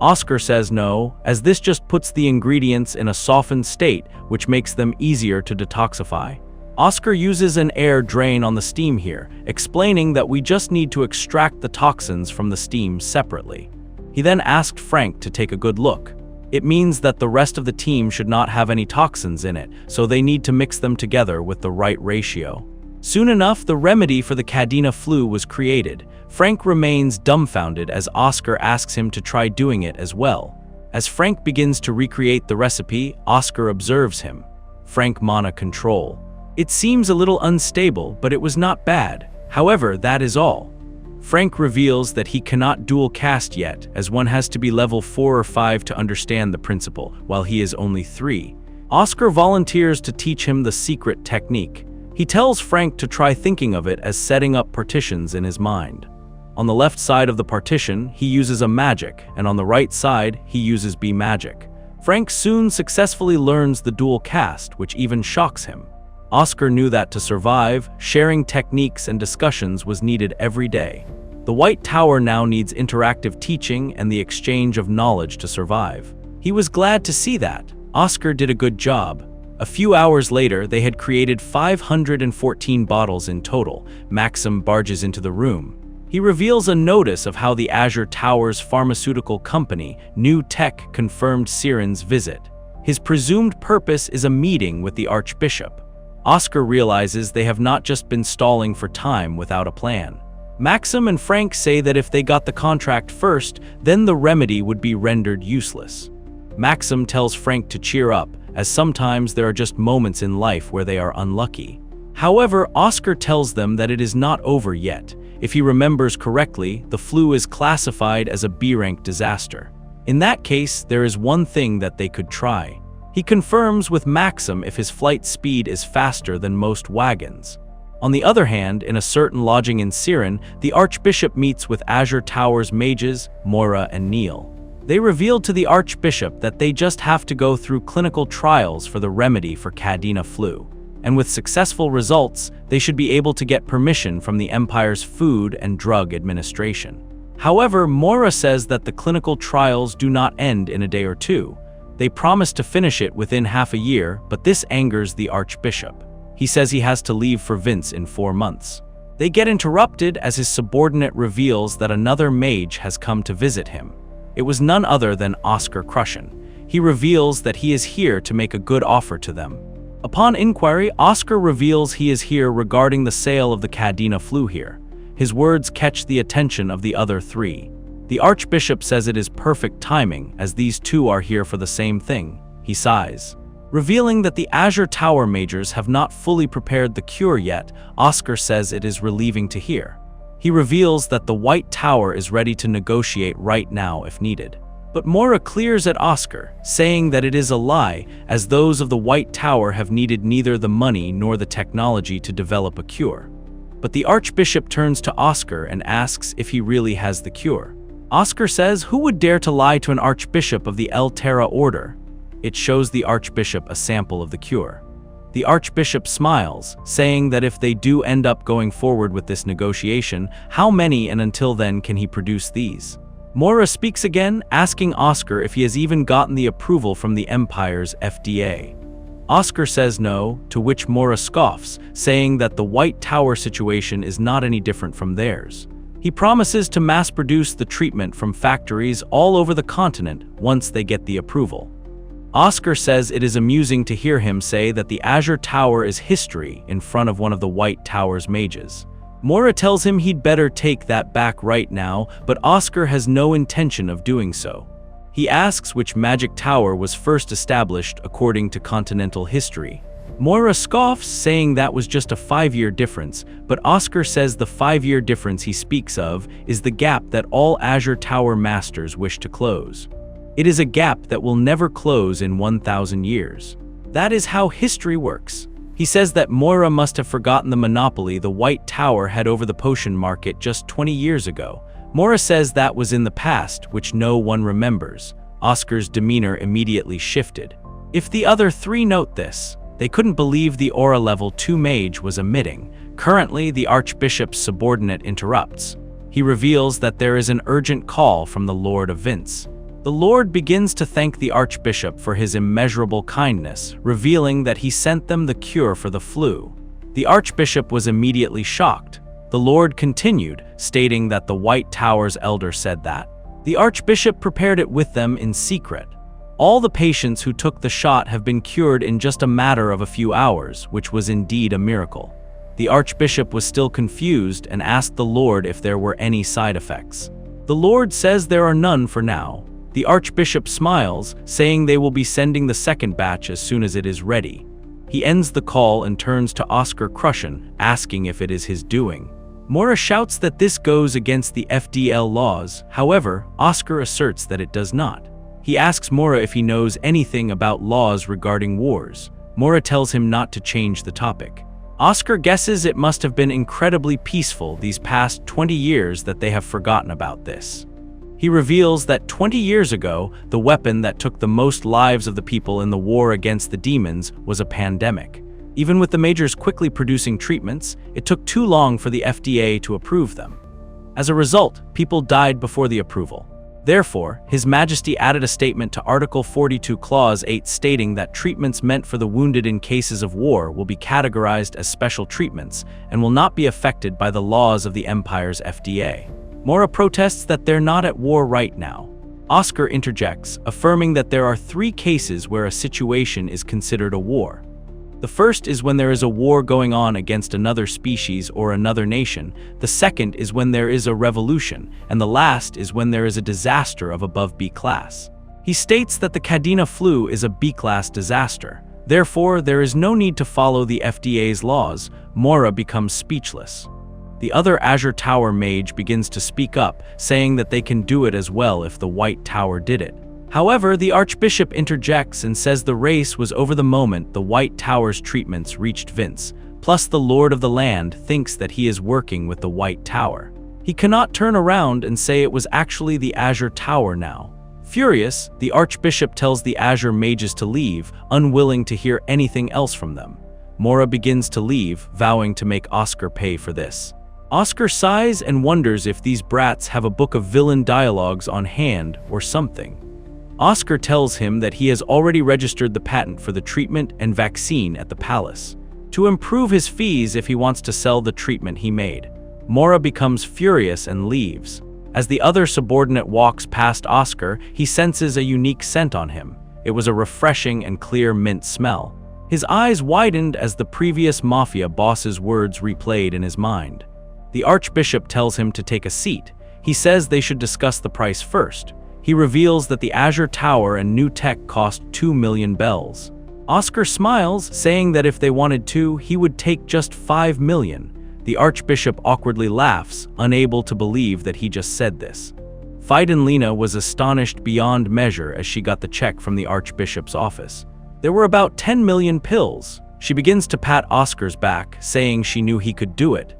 Oscar says no, as this just puts the ingredients in a softened state, which makes them easier to detoxify. Oscar uses an air drain on the steam here, explaining that we just need to extract the toxins from the steam separately. He then asked Frank to take a good look. It means that the rest of the team should not have any toxins in it, so they need to mix them together with the right ratio. Soon enough, the remedy for the Cadena flu was created. Frank remains dumbfounded as Oscar asks him to try doing it as well. As Frank begins to recreate the recipe, Oscar observes him. Frank mana control. It seems a little unstable, but it was not bad. However, that is all. Frank reveals that he cannot dual cast yet, as one has to be level 4 or 5 to understand the principle, while he is only 3. Oscar volunteers to teach him the secret technique. He tells Frank to try thinking of it as setting up partitions in his mind. On the left side of the partition, he uses a magic, and on the right side, he uses B magic. Frank soon successfully learns the dual cast, which even shocks him. Oscar knew that to survive, sharing techniques and discussions was needed every day. The White Tower now needs interactive teaching and the exchange of knowledge to survive. He was glad to see that. Oscar did a good job. A few hours later, they had created 514 bottles in total. Maxim barges into the room. He reveals a notice of how the Azure Tower's pharmaceutical company, New Tech, confirmed Siren's visit. His presumed purpose is a meeting with the Archbishop. Oscar realizes they have not just been stalling for time without a plan. Maxim and Frank say that if they got the contract first, then the remedy would be rendered useless. Maxim tells Frank to cheer up, as sometimes there are just moments in life where they are unlucky. However, Oscar tells them that it is not over yet. If he remembers correctly, the flu is classified as a B-rank disaster. In that case, there is one thing that they could try. He confirms with Maxim if his flight speed is faster than most wagons. On the other hand, in a certain lodging in Siren, the Archbishop meets with Azure Tower's mages, Moira and Neil. They revealed to the Archbishop that they just have to go through clinical trials for the remedy for Cadena flu. And with successful results, they should be able to get permission from the Empire's Food and Drug Administration. However, Moira says that the clinical trials do not end in a day or two. They promise to finish it within half a year, but this angers the Archbishop. He says he has to leave for Vince in 4 months. They get interrupted as his subordinate reveals that another mage has come to visit him. It was none other than Oscar Crushen. He reveals that he is here to make a good offer to them. Upon inquiry, Oscar reveals he is here regarding the sale of the Cadena flu here. His words catch the attention of the other 3. The Archbishop says it is perfect timing, as these two are here for the same thing. He sighs. Revealing that the Azure Tower Majors have not fully prepared the cure yet, Oscar says it is relieving to hear. He reveals that the White Tower is ready to negotiate right now if needed. But Moira clears at Oscar, saying that it is a lie, as those of the White Tower have needed neither the money nor the technology to develop a cure. But the Archbishop turns to Oscar and asks if he really has the cure. Oscar says, who would dare to lie to an Archbishop of the El Terra Order? It shows the Archbishop a sample of the cure. The Archbishop smiles, saying that if they do end up going forward with this negotiation, how many and until then can he produce these? Moira speaks again, asking Oscar if he has even gotten the approval from the Empire's FDA. Oscar says no, to which Moira scoffs, saying that the White Tower situation is not any different from theirs. He promises to mass-produce the treatment from factories all over the continent once they get the approval. Oscar says it is amusing to hear him say that the Azure Tower is history in front of one of the White Tower's mages. Mora tells him he'd better take that back right now, but Oscar has no intention of doing so. He asks which magic tower was first established according to continental history. Mora scoffs, saying that was just a 5-year difference, but Oscar says the 5-year difference he speaks of is the gap that all Azure Tower masters wish to close. It is a gap that will never close in 1,000 years. That is how history works. He says that Moira must have forgotten the monopoly the White Tower had over the potion market just 20 years ago. Moira says that was in the past, which no one remembers. Oscar's demeanor immediately shifted. If the other three note this, they couldn't believe the aura level 2 mage was emitting. Currently, the Archbishop's subordinate interrupts. He reveals that there is an urgent call from the Lord of Vince. The Lord begins to thank the Archbishop for his immeasurable kindness, revealing that he sent them the cure for the flu. The Archbishop was immediately shocked. The Lord continued, stating that the White Tower's elder said that. The Archbishop prepared it with them in secret. All the patients who took the shot have been cured in just a matter of a few hours, which was indeed a miracle. The Archbishop was still confused and asked the Lord if there were any side effects. The Lord says there are none for now. The Archbishop smiles, saying they will be sending the second batch as soon as it is ready. He ends the call and turns to Oscar Crushen, asking if it is his doing. Mora shouts that this goes against the FDL laws. However, Oscar asserts that it does not. He asks Mora if he knows anything about laws regarding wars. Mora tells him not to change the topic. Oscar guesses it must have been incredibly peaceful these past 20 years that they have forgotten about this. He reveals that 20 years ago, the weapon that took the most lives of the people in the war against the demons was a pandemic. Even with the majors quickly producing treatments, it took too long for the FDA to approve them. As a result, people died before the approval. Therefore, His Majesty added a statement to Article 42 Clause 8 stating that treatments meant for the wounded in cases of war will be categorized as special treatments and will not be affected by the laws of the Empire's FDA. Mora protests that they're not at war right now. Oscar interjects, affirming that there are 3 cases where a situation is considered a war. The first is when there is a war going on against another species or another nation. The second is when there is a revolution, and the last is when there is a disaster of above B class. He states that the Cadena flu is a B-class disaster. Therefore, there is no need to follow the FDA's laws. Mora becomes speechless. The other Azure Tower mage begins to speak up, saying that they can do it as well if the White Tower did it. However, the Archbishop interjects and says the race was over the moment the White Tower's treatments reached Vince, plus the Lord of the Land thinks that he is working with the White Tower. He cannot turn around and say it was actually the Azure Tower now. Furious, the Archbishop tells the Azure mages to leave, unwilling to hear anything else from them. Mora begins to leave, vowing to make Oscar pay for this. Oscar sighs and wonders if these brats have a book of villain dialogues on hand or something. Oscar tells him that he has already registered the patent for the treatment and vaccine at the palace, to improve his fees if he wants to sell the treatment he made. Mora becomes furious and leaves. As the other subordinate walks past Oscar, he senses a unique scent on him. It was a refreshing and clear mint smell. His eyes widened as the previous mafia boss's words replayed in his mind. The Archbishop tells him to take a seat. He says they should discuss the price first. He reveals that the Azure Tower and new tech cost 2 million bells. Oscar smiles, saying that if they wanted to, he would take just 5 million. The Archbishop awkwardly laughs, unable to believe that he just said this. Fidenlina was astonished beyond measure as she got the check from the Archbishop's office. There were about 10 million pills. She begins to pat Oscar's back, saying she knew he could do it.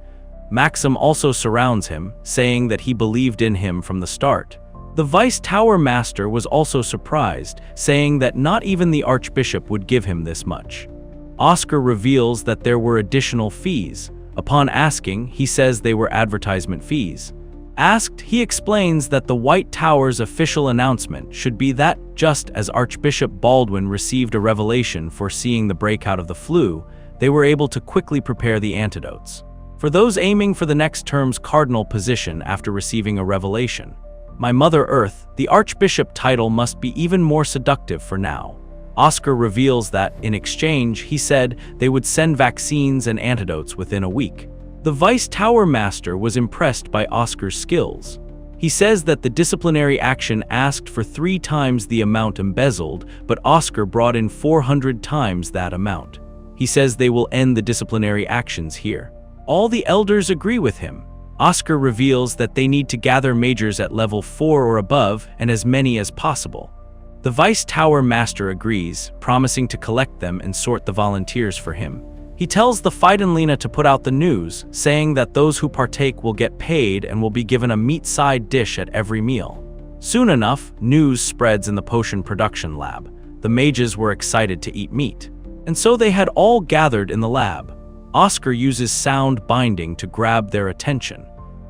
Maxim also surrounds him, saying that he believed in him from the start. The Vice Tower Master was also surprised, saying that not even the Archbishop would give him this much. Oscar reveals that there were additional fees. Upon asking, he says they were advertisement fees. Asked, he explains that the White Tower's official announcement should be that just as Archbishop Baldwin received a revelation foreseeing the breakout of the flu, they were able to quickly prepare the antidotes. For those aiming for the next term's cardinal position after receiving a revelation. My Mother Earth, the Archbishop title must be even more seductive for now. Oscar reveals that, in exchange, he said they would send vaccines and antidotes within a week. The Vice Tower Master was impressed by Oscar's skills. He says that the disciplinary action asked for 3 times the amount embezzled, but Oscar brought in 400 times that amount. He says they will end the disciplinary actions here. All the elders agree with him. Oscar reveals that they need to gather majors at level 4 or above, and as many as possible. The Vice Tower Master agrees, promising to collect them and sort the volunteers for him. He tells the Fidenlina to put out the news, saying that those who partake will get paid and will be given a meat-side dish at every meal. Soon enough, news spreads in the potion production lab. The mages were excited to eat meat, and so they had all gathered in the lab. Oscar uses sound binding to grab their attention.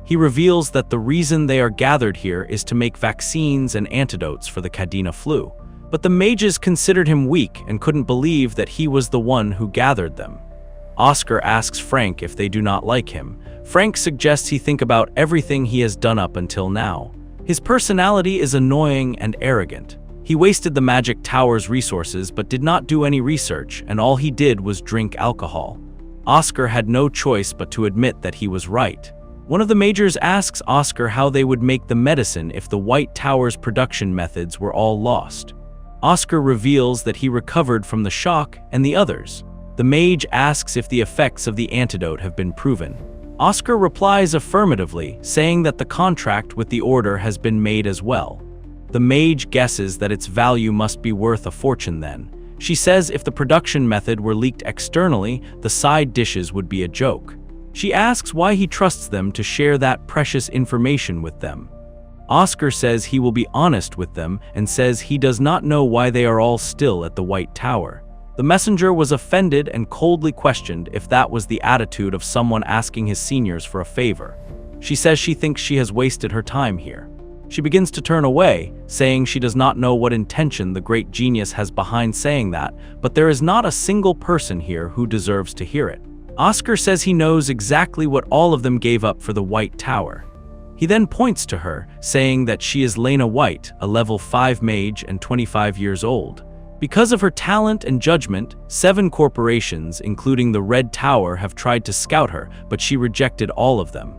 He reveals that the reason they are gathered here is to make vaccines and antidotes for the Cadena flu. But the mages considered him weak and couldn't believe that he was the one who gathered them. Oscar asks Frank if they do not like him. Frank suggests he think about everything he has done up until now. His personality is annoying and arrogant. He wasted the Magic Tower's resources but did not do any research, and all he did was drink alcohol. Oscar had no choice but to admit that he was right. One of the majors asks Oscar how they would make the medicine if the White Tower's production methods were all lost. Oscar reveals that he recovered from the shock, and the others. The mage asks if the effects of the antidote have been proven. Oscar replies affirmatively, saying that the contract with the Order has been made as well. The mage guesses that its value must be worth a fortune then. She says if the production method were leaked externally, the side dishes would be a joke. She asks why he trusts them to share that precious information with them. Oscar says he will be honest with them and says he does not know why they are all still at the White Tower. The messenger was offended and coldly questioned if that was the attitude of someone asking his seniors for a favor. She says she thinks she has wasted her time here. She begins to turn away, saying she does not know what intention the great genius has behind saying that, but there is not a single person here who deserves to hear it. Oscar says he knows exactly what all of them gave up for the White Tower. He then points to her, saying that she is Lena White, a level 5 mage and 25 years old. Because of her talent and judgment, 7 corporations, including the Red Tower, have tried to scout her, but she rejected all of them.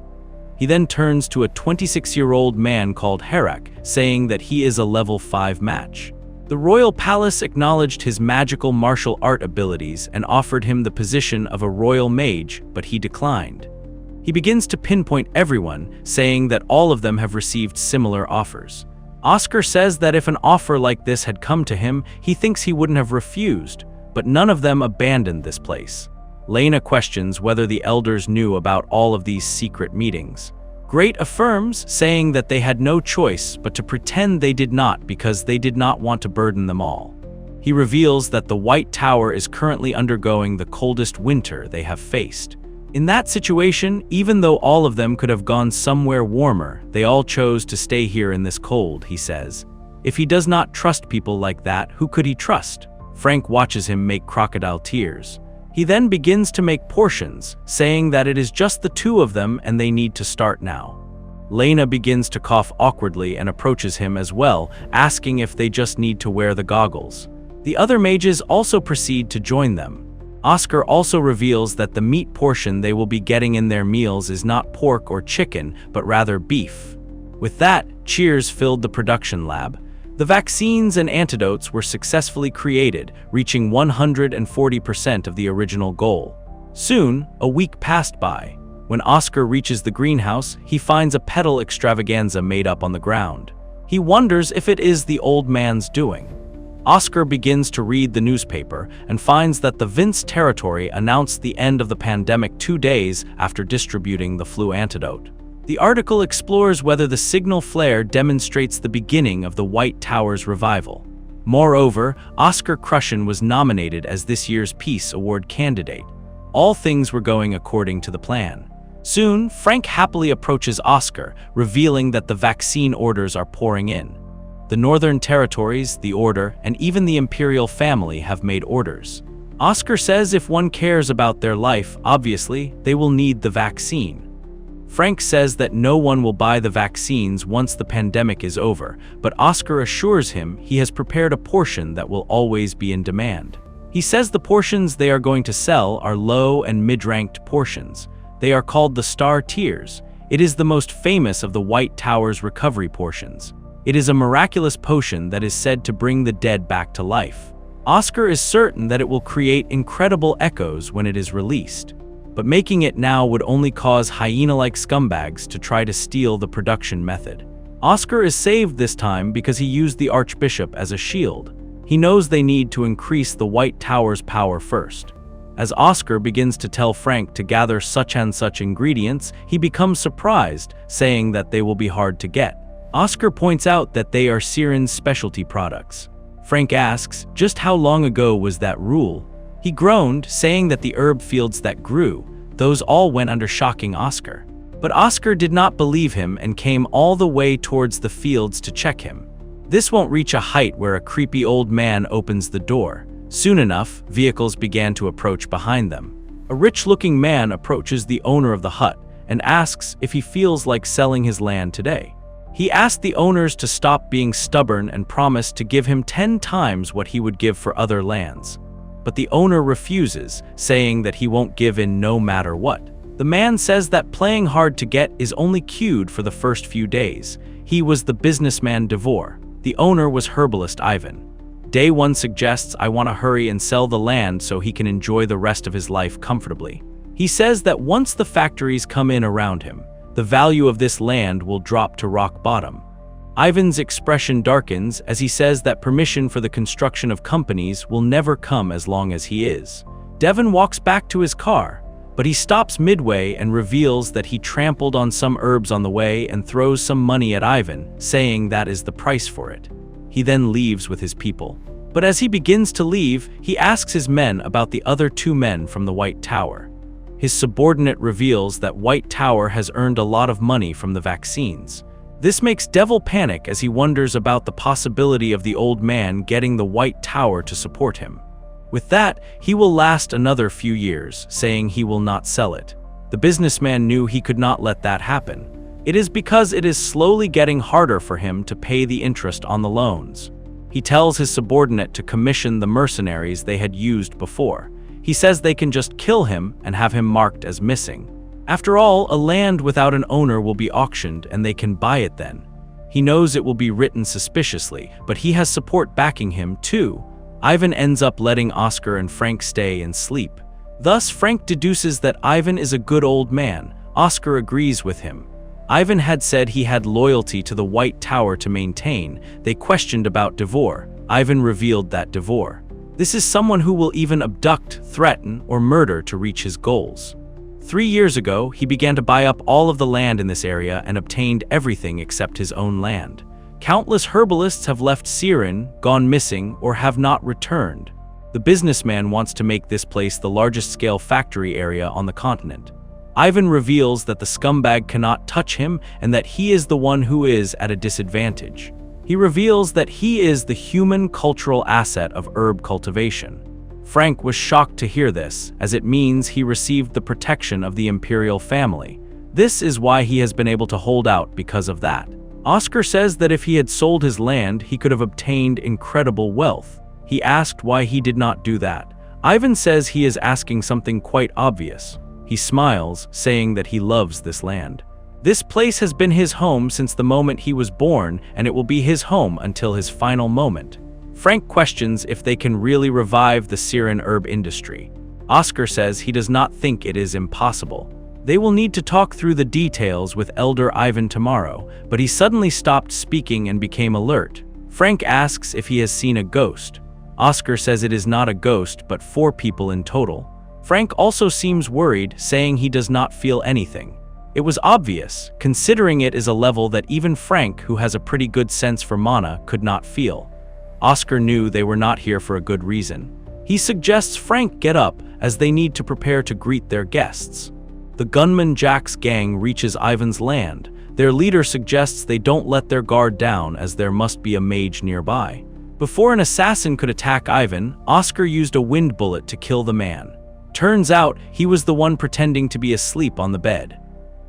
He then turns to a 26-year-old man called Herak, saying that he is a level 5 match. The royal palace acknowledged his magical martial art abilities and offered him the position of a royal mage, but he declined. He begins to pinpoint everyone, saying that all of them have received similar offers. Oscar says that if an offer like this had come to him, he thinks he wouldn't have refused, but none of them abandoned this place. Lena questions whether the elders knew about all of these secret meetings. Great affirms, saying that they had no choice but to pretend they did not because they did not want to burden them all. He reveals that the White Tower is currently undergoing the coldest winter they have faced. In that situation, even though all of them could have gone somewhere warmer, they all chose to stay here in this cold, he says. If he does not trust people like that, who could he trust? Frank watches him make crocodile tears. He then begins to make portions, saying that it is just the 2 of them and they need to start now. Lena begins to cough awkwardly and approaches him as well, asking if they just need to wear the goggles. The other mages also proceed to join them. Oscar also reveals that the meat portion they will be getting in their meals is not pork or chicken, but rather beef. With that, cheers filled the production lab. The vaccines and antidotes were successfully created, reaching 140% of the original goal. Soon, a week passed by. When Oscar reaches the greenhouse, he finds a petal extravaganza made up on the ground. He wonders if it is the old man's doing. Oscar begins to read the newspaper and finds that the Vince territory announced the end of the pandemic 2 days after distributing the flu antidote. The article explores whether the signal flare demonstrates the beginning of the White Tower's revival. Moreover, Oscar Crushen was nominated as this year's Peace Award candidate. All things were going according to the plan. Soon, Frank happily approaches Oscar, revealing that the vaccine orders are pouring in. The Northern Territories, the Order, and even the Imperial family have made orders. Oscar says if one cares about their life, obviously, they will need the vaccine. Frank says that no one will buy the vaccines once the pandemic is over, but Oscar assures him he has prepared a portion that will always be in demand. He says the portions they are going to sell are low and mid-ranked portions. They are called the Star Tiers. It is the most famous of the White Tower's recovery portions. It is a miraculous potion that is said to bring the dead back to life. Oscar is certain that it will create incredible echoes when it is released, but making it now would only cause hyena-like scumbags to try to steal the production method. Oscar is saved this time because he used the Archbishop as a shield. He knows they need to increase the White Tower's power first. As Oscar begins to tell Frank to gather such and such ingredients, he becomes surprised, saying that they will be hard to get. Oscar points out that they are Siren's specialty products. Frank asks, just how long ago was that rule? He groaned, saying that the herb fields that grew, those all went under, shocking Oscar. But Oscar did not believe him and came all the way towards the fields to check him. This won't reach a height where a creepy old man opens the door. Soon enough, vehicles began to approach behind them. A rich-looking man approaches the owner of the hut and asks if he feels like selling his land today. He asked the owners to stop being stubborn and promised to give him 10 times what he would give for other lands. But the owner refuses, saying that he won't give in no matter what. The man says that playing hard to get is only cued for the first few days. He was the businessman Devor. The owner was herbalist Ivan. Day 1 suggests I want to hurry and sell the land so he can enjoy the rest of his life comfortably. He says that once the factories come in around him, the value of this land will drop to rock bottom. Ivan's expression darkens as he says that permission for the construction of companies will never come as long as he is. Devon walks back to his car, but he stops midway and reveals that he trampled on some herbs on the way and throws some money at Ivan, saying that is the price for it. He then leaves with his people. But as he begins to leave, he asks his men about the other 2 men from the White Tower. His subordinate reveals that White Tower has earned a lot of money from the vaccines. This makes Devil panic as he wonders about the possibility of the old man getting the White Tower to support him. With that, he will last another few years, saying he will not sell it. The businessman knew he could not let that happen. It is because it is slowly getting harder for him to pay the interest on the loans. He tells his subordinate to commission the mercenaries they had used before. He says they can just kill him and have him marked as missing. After all, a land without an owner will be auctioned and they can buy it then. He knows it will be written suspiciously, but he has support backing him too. Ivan ends up letting Oscar and Frank stay and sleep. Thus, Frank deduces that Ivan is a good old man. Oscar agrees with him. Ivan had said he had loyalty to the White Tower to maintain. They questioned about Devor. Ivan revealed that Devor. This is someone who will even abduct, threaten, or murder to reach his goals. 3 years ago, he began to buy up all of the land in this area and obtained everything except his own land. Countless herbalists have left Siren, gone missing, or have not returned. The businessman wants to make this place the largest-scale factory area on the continent. Ivan reveals that the scumbag cannot touch him and that he is the one who is at a disadvantage. He reveals that he is the human cultural asset of herb cultivation. Frank was shocked to hear this, as it means he received the protection of the imperial family. This is why he has been able to hold out because of that. Oscar says that if he had sold his land, he could have obtained incredible wealth. He asked why he did not do that. Ivan says he is asking something quite obvious. He smiles, saying that he loves this land. This place has been his home since the moment he was born, and it will be his home until his final moment. Frank questions if they can really revive the Siren herb industry. Oscar says he does not think it is impossible. They will need to talk through the details with Elder Ivan tomorrow, but he suddenly stopped speaking and became alert. Frank asks if he has seen a ghost. Oscar says it is not a ghost, but 4 people in total. Frank also seems worried, saying he does not feel anything. It was obvious, considering it is a level that even Frank, who has a pretty good sense for mana, could not feel. Oscar knew they were not here for a good reason. He suggests Frank get up, as they need to prepare to greet their guests. The gunman Jack's gang reaches Ivan's land. Their leader suggests they don't let their guard down, as there must be a mage nearby. Before an assassin could attack Ivan, Oscar used a wind bullet to kill the man. Turns out, he was the one pretending to be asleep on the bed.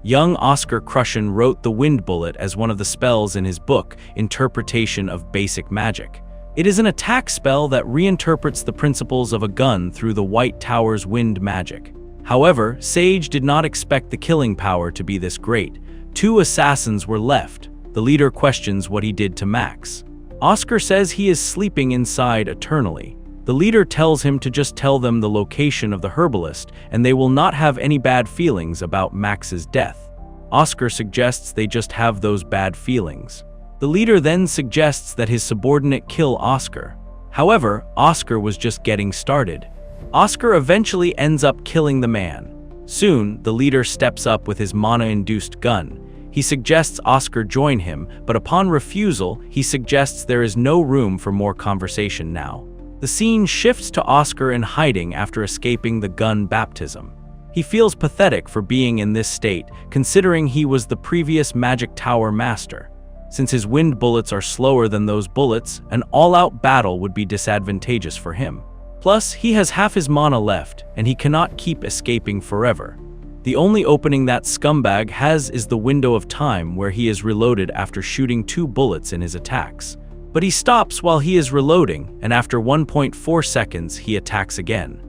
Young Oscar Crushen wrote the Wind Bullet as one of the spells in his book, Interpretation of Basic Magic. It is an attack spell that reinterprets the principles of a gun through the White Tower's wind magic. However, Sage did not expect the killing power to be this great. 2 assassins were left. The leader questions what he did to Max. Oscar says he is sleeping inside eternally. The leader tells him to just tell them the location of the herbalist, and they will not have any bad feelings about Max's death. Oscar suggests they just have those bad feelings. The leader then suggests that his subordinate kill Oscar. However, Oscar was just getting started. Oscar eventually ends up killing the man. Soon, the leader steps up with his mana-induced gun. He suggests Oscar join him, but upon refusal, he suggests there is no room for more conversation now. The scene shifts to Oscar in hiding after escaping the gun baptism. He feels pathetic for being in this state, considering he was the previous Magic Tower master. Since his wind bullets are slower than those bullets, an all-out battle would be disadvantageous for him. Plus, he has half his mana left, and he cannot keep escaping forever. The only opening that scumbag has is the window of time where he is reloaded after shooting 2 bullets in his attacks. But he stops while he is reloading, and after 1.4 seconds, he attacks again.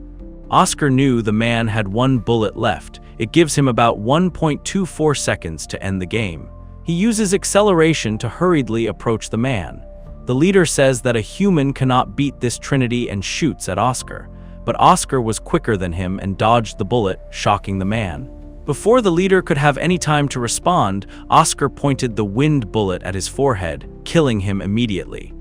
Oscar knew the man had 1 bullet left. It gives him about 1.24 seconds to end the game. He uses acceleration to hurriedly approach the man. The leader says that a human cannot beat this trinity and shoots at Oscar. But Oscar was quicker than him and dodged the bullet, shocking the man. Before the leader could have any time to respond, Oscar pointed the wind bullet at his forehead, killing him immediately.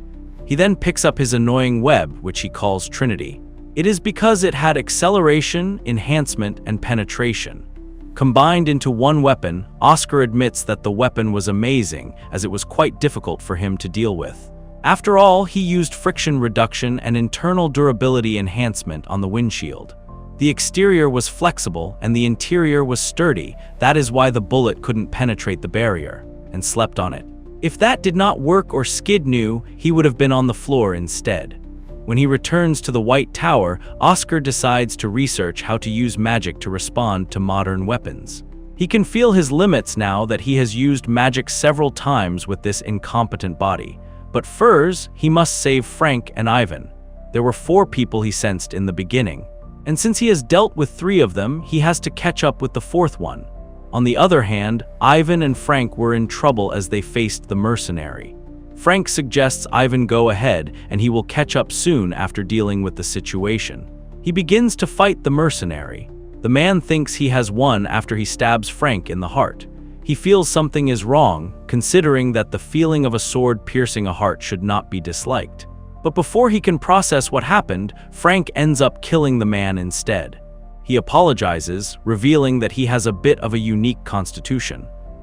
He then picks up his annoying web, which he calls Trinity. It is because it had acceleration, enhancement, and penetration. Combined into one weapon, Oscar admits that the weapon was amazing, as it was quite difficult for him to deal with. After all, he used friction reduction and internal durability enhancement on the windshield. The exterior was flexible and the interior was sturdy. That is why the bullet couldn't penetrate the barrier, and slept on it. If that did not work or Skid knew, he would have been on the floor instead. When he returns to the White Tower, Oscar decides to research how to use magic to respond to modern weapons. He can feel his limits now that he has used magic several times with this incompetent body. But first, he must save Frank and Ivan. There were 4 people he sensed in the beginning. And since he has dealt with 3 of them, he has to catch up with the 4th one. On the other hand, Ivan and Frank were in trouble as they faced the mercenary. Frank suggests Ivan go ahead, and he will catch up soon after dealing with the situation. He begins to fight the mercenary. The man thinks he has won after he stabs Frank in the heart. He feels something is wrong, considering that the feeling of a sword piercing a heart should not be disliked. But before he can process what happened, Frank ends up killing the man instead. He apologizes, revealing that he has a bit of a unique constitution.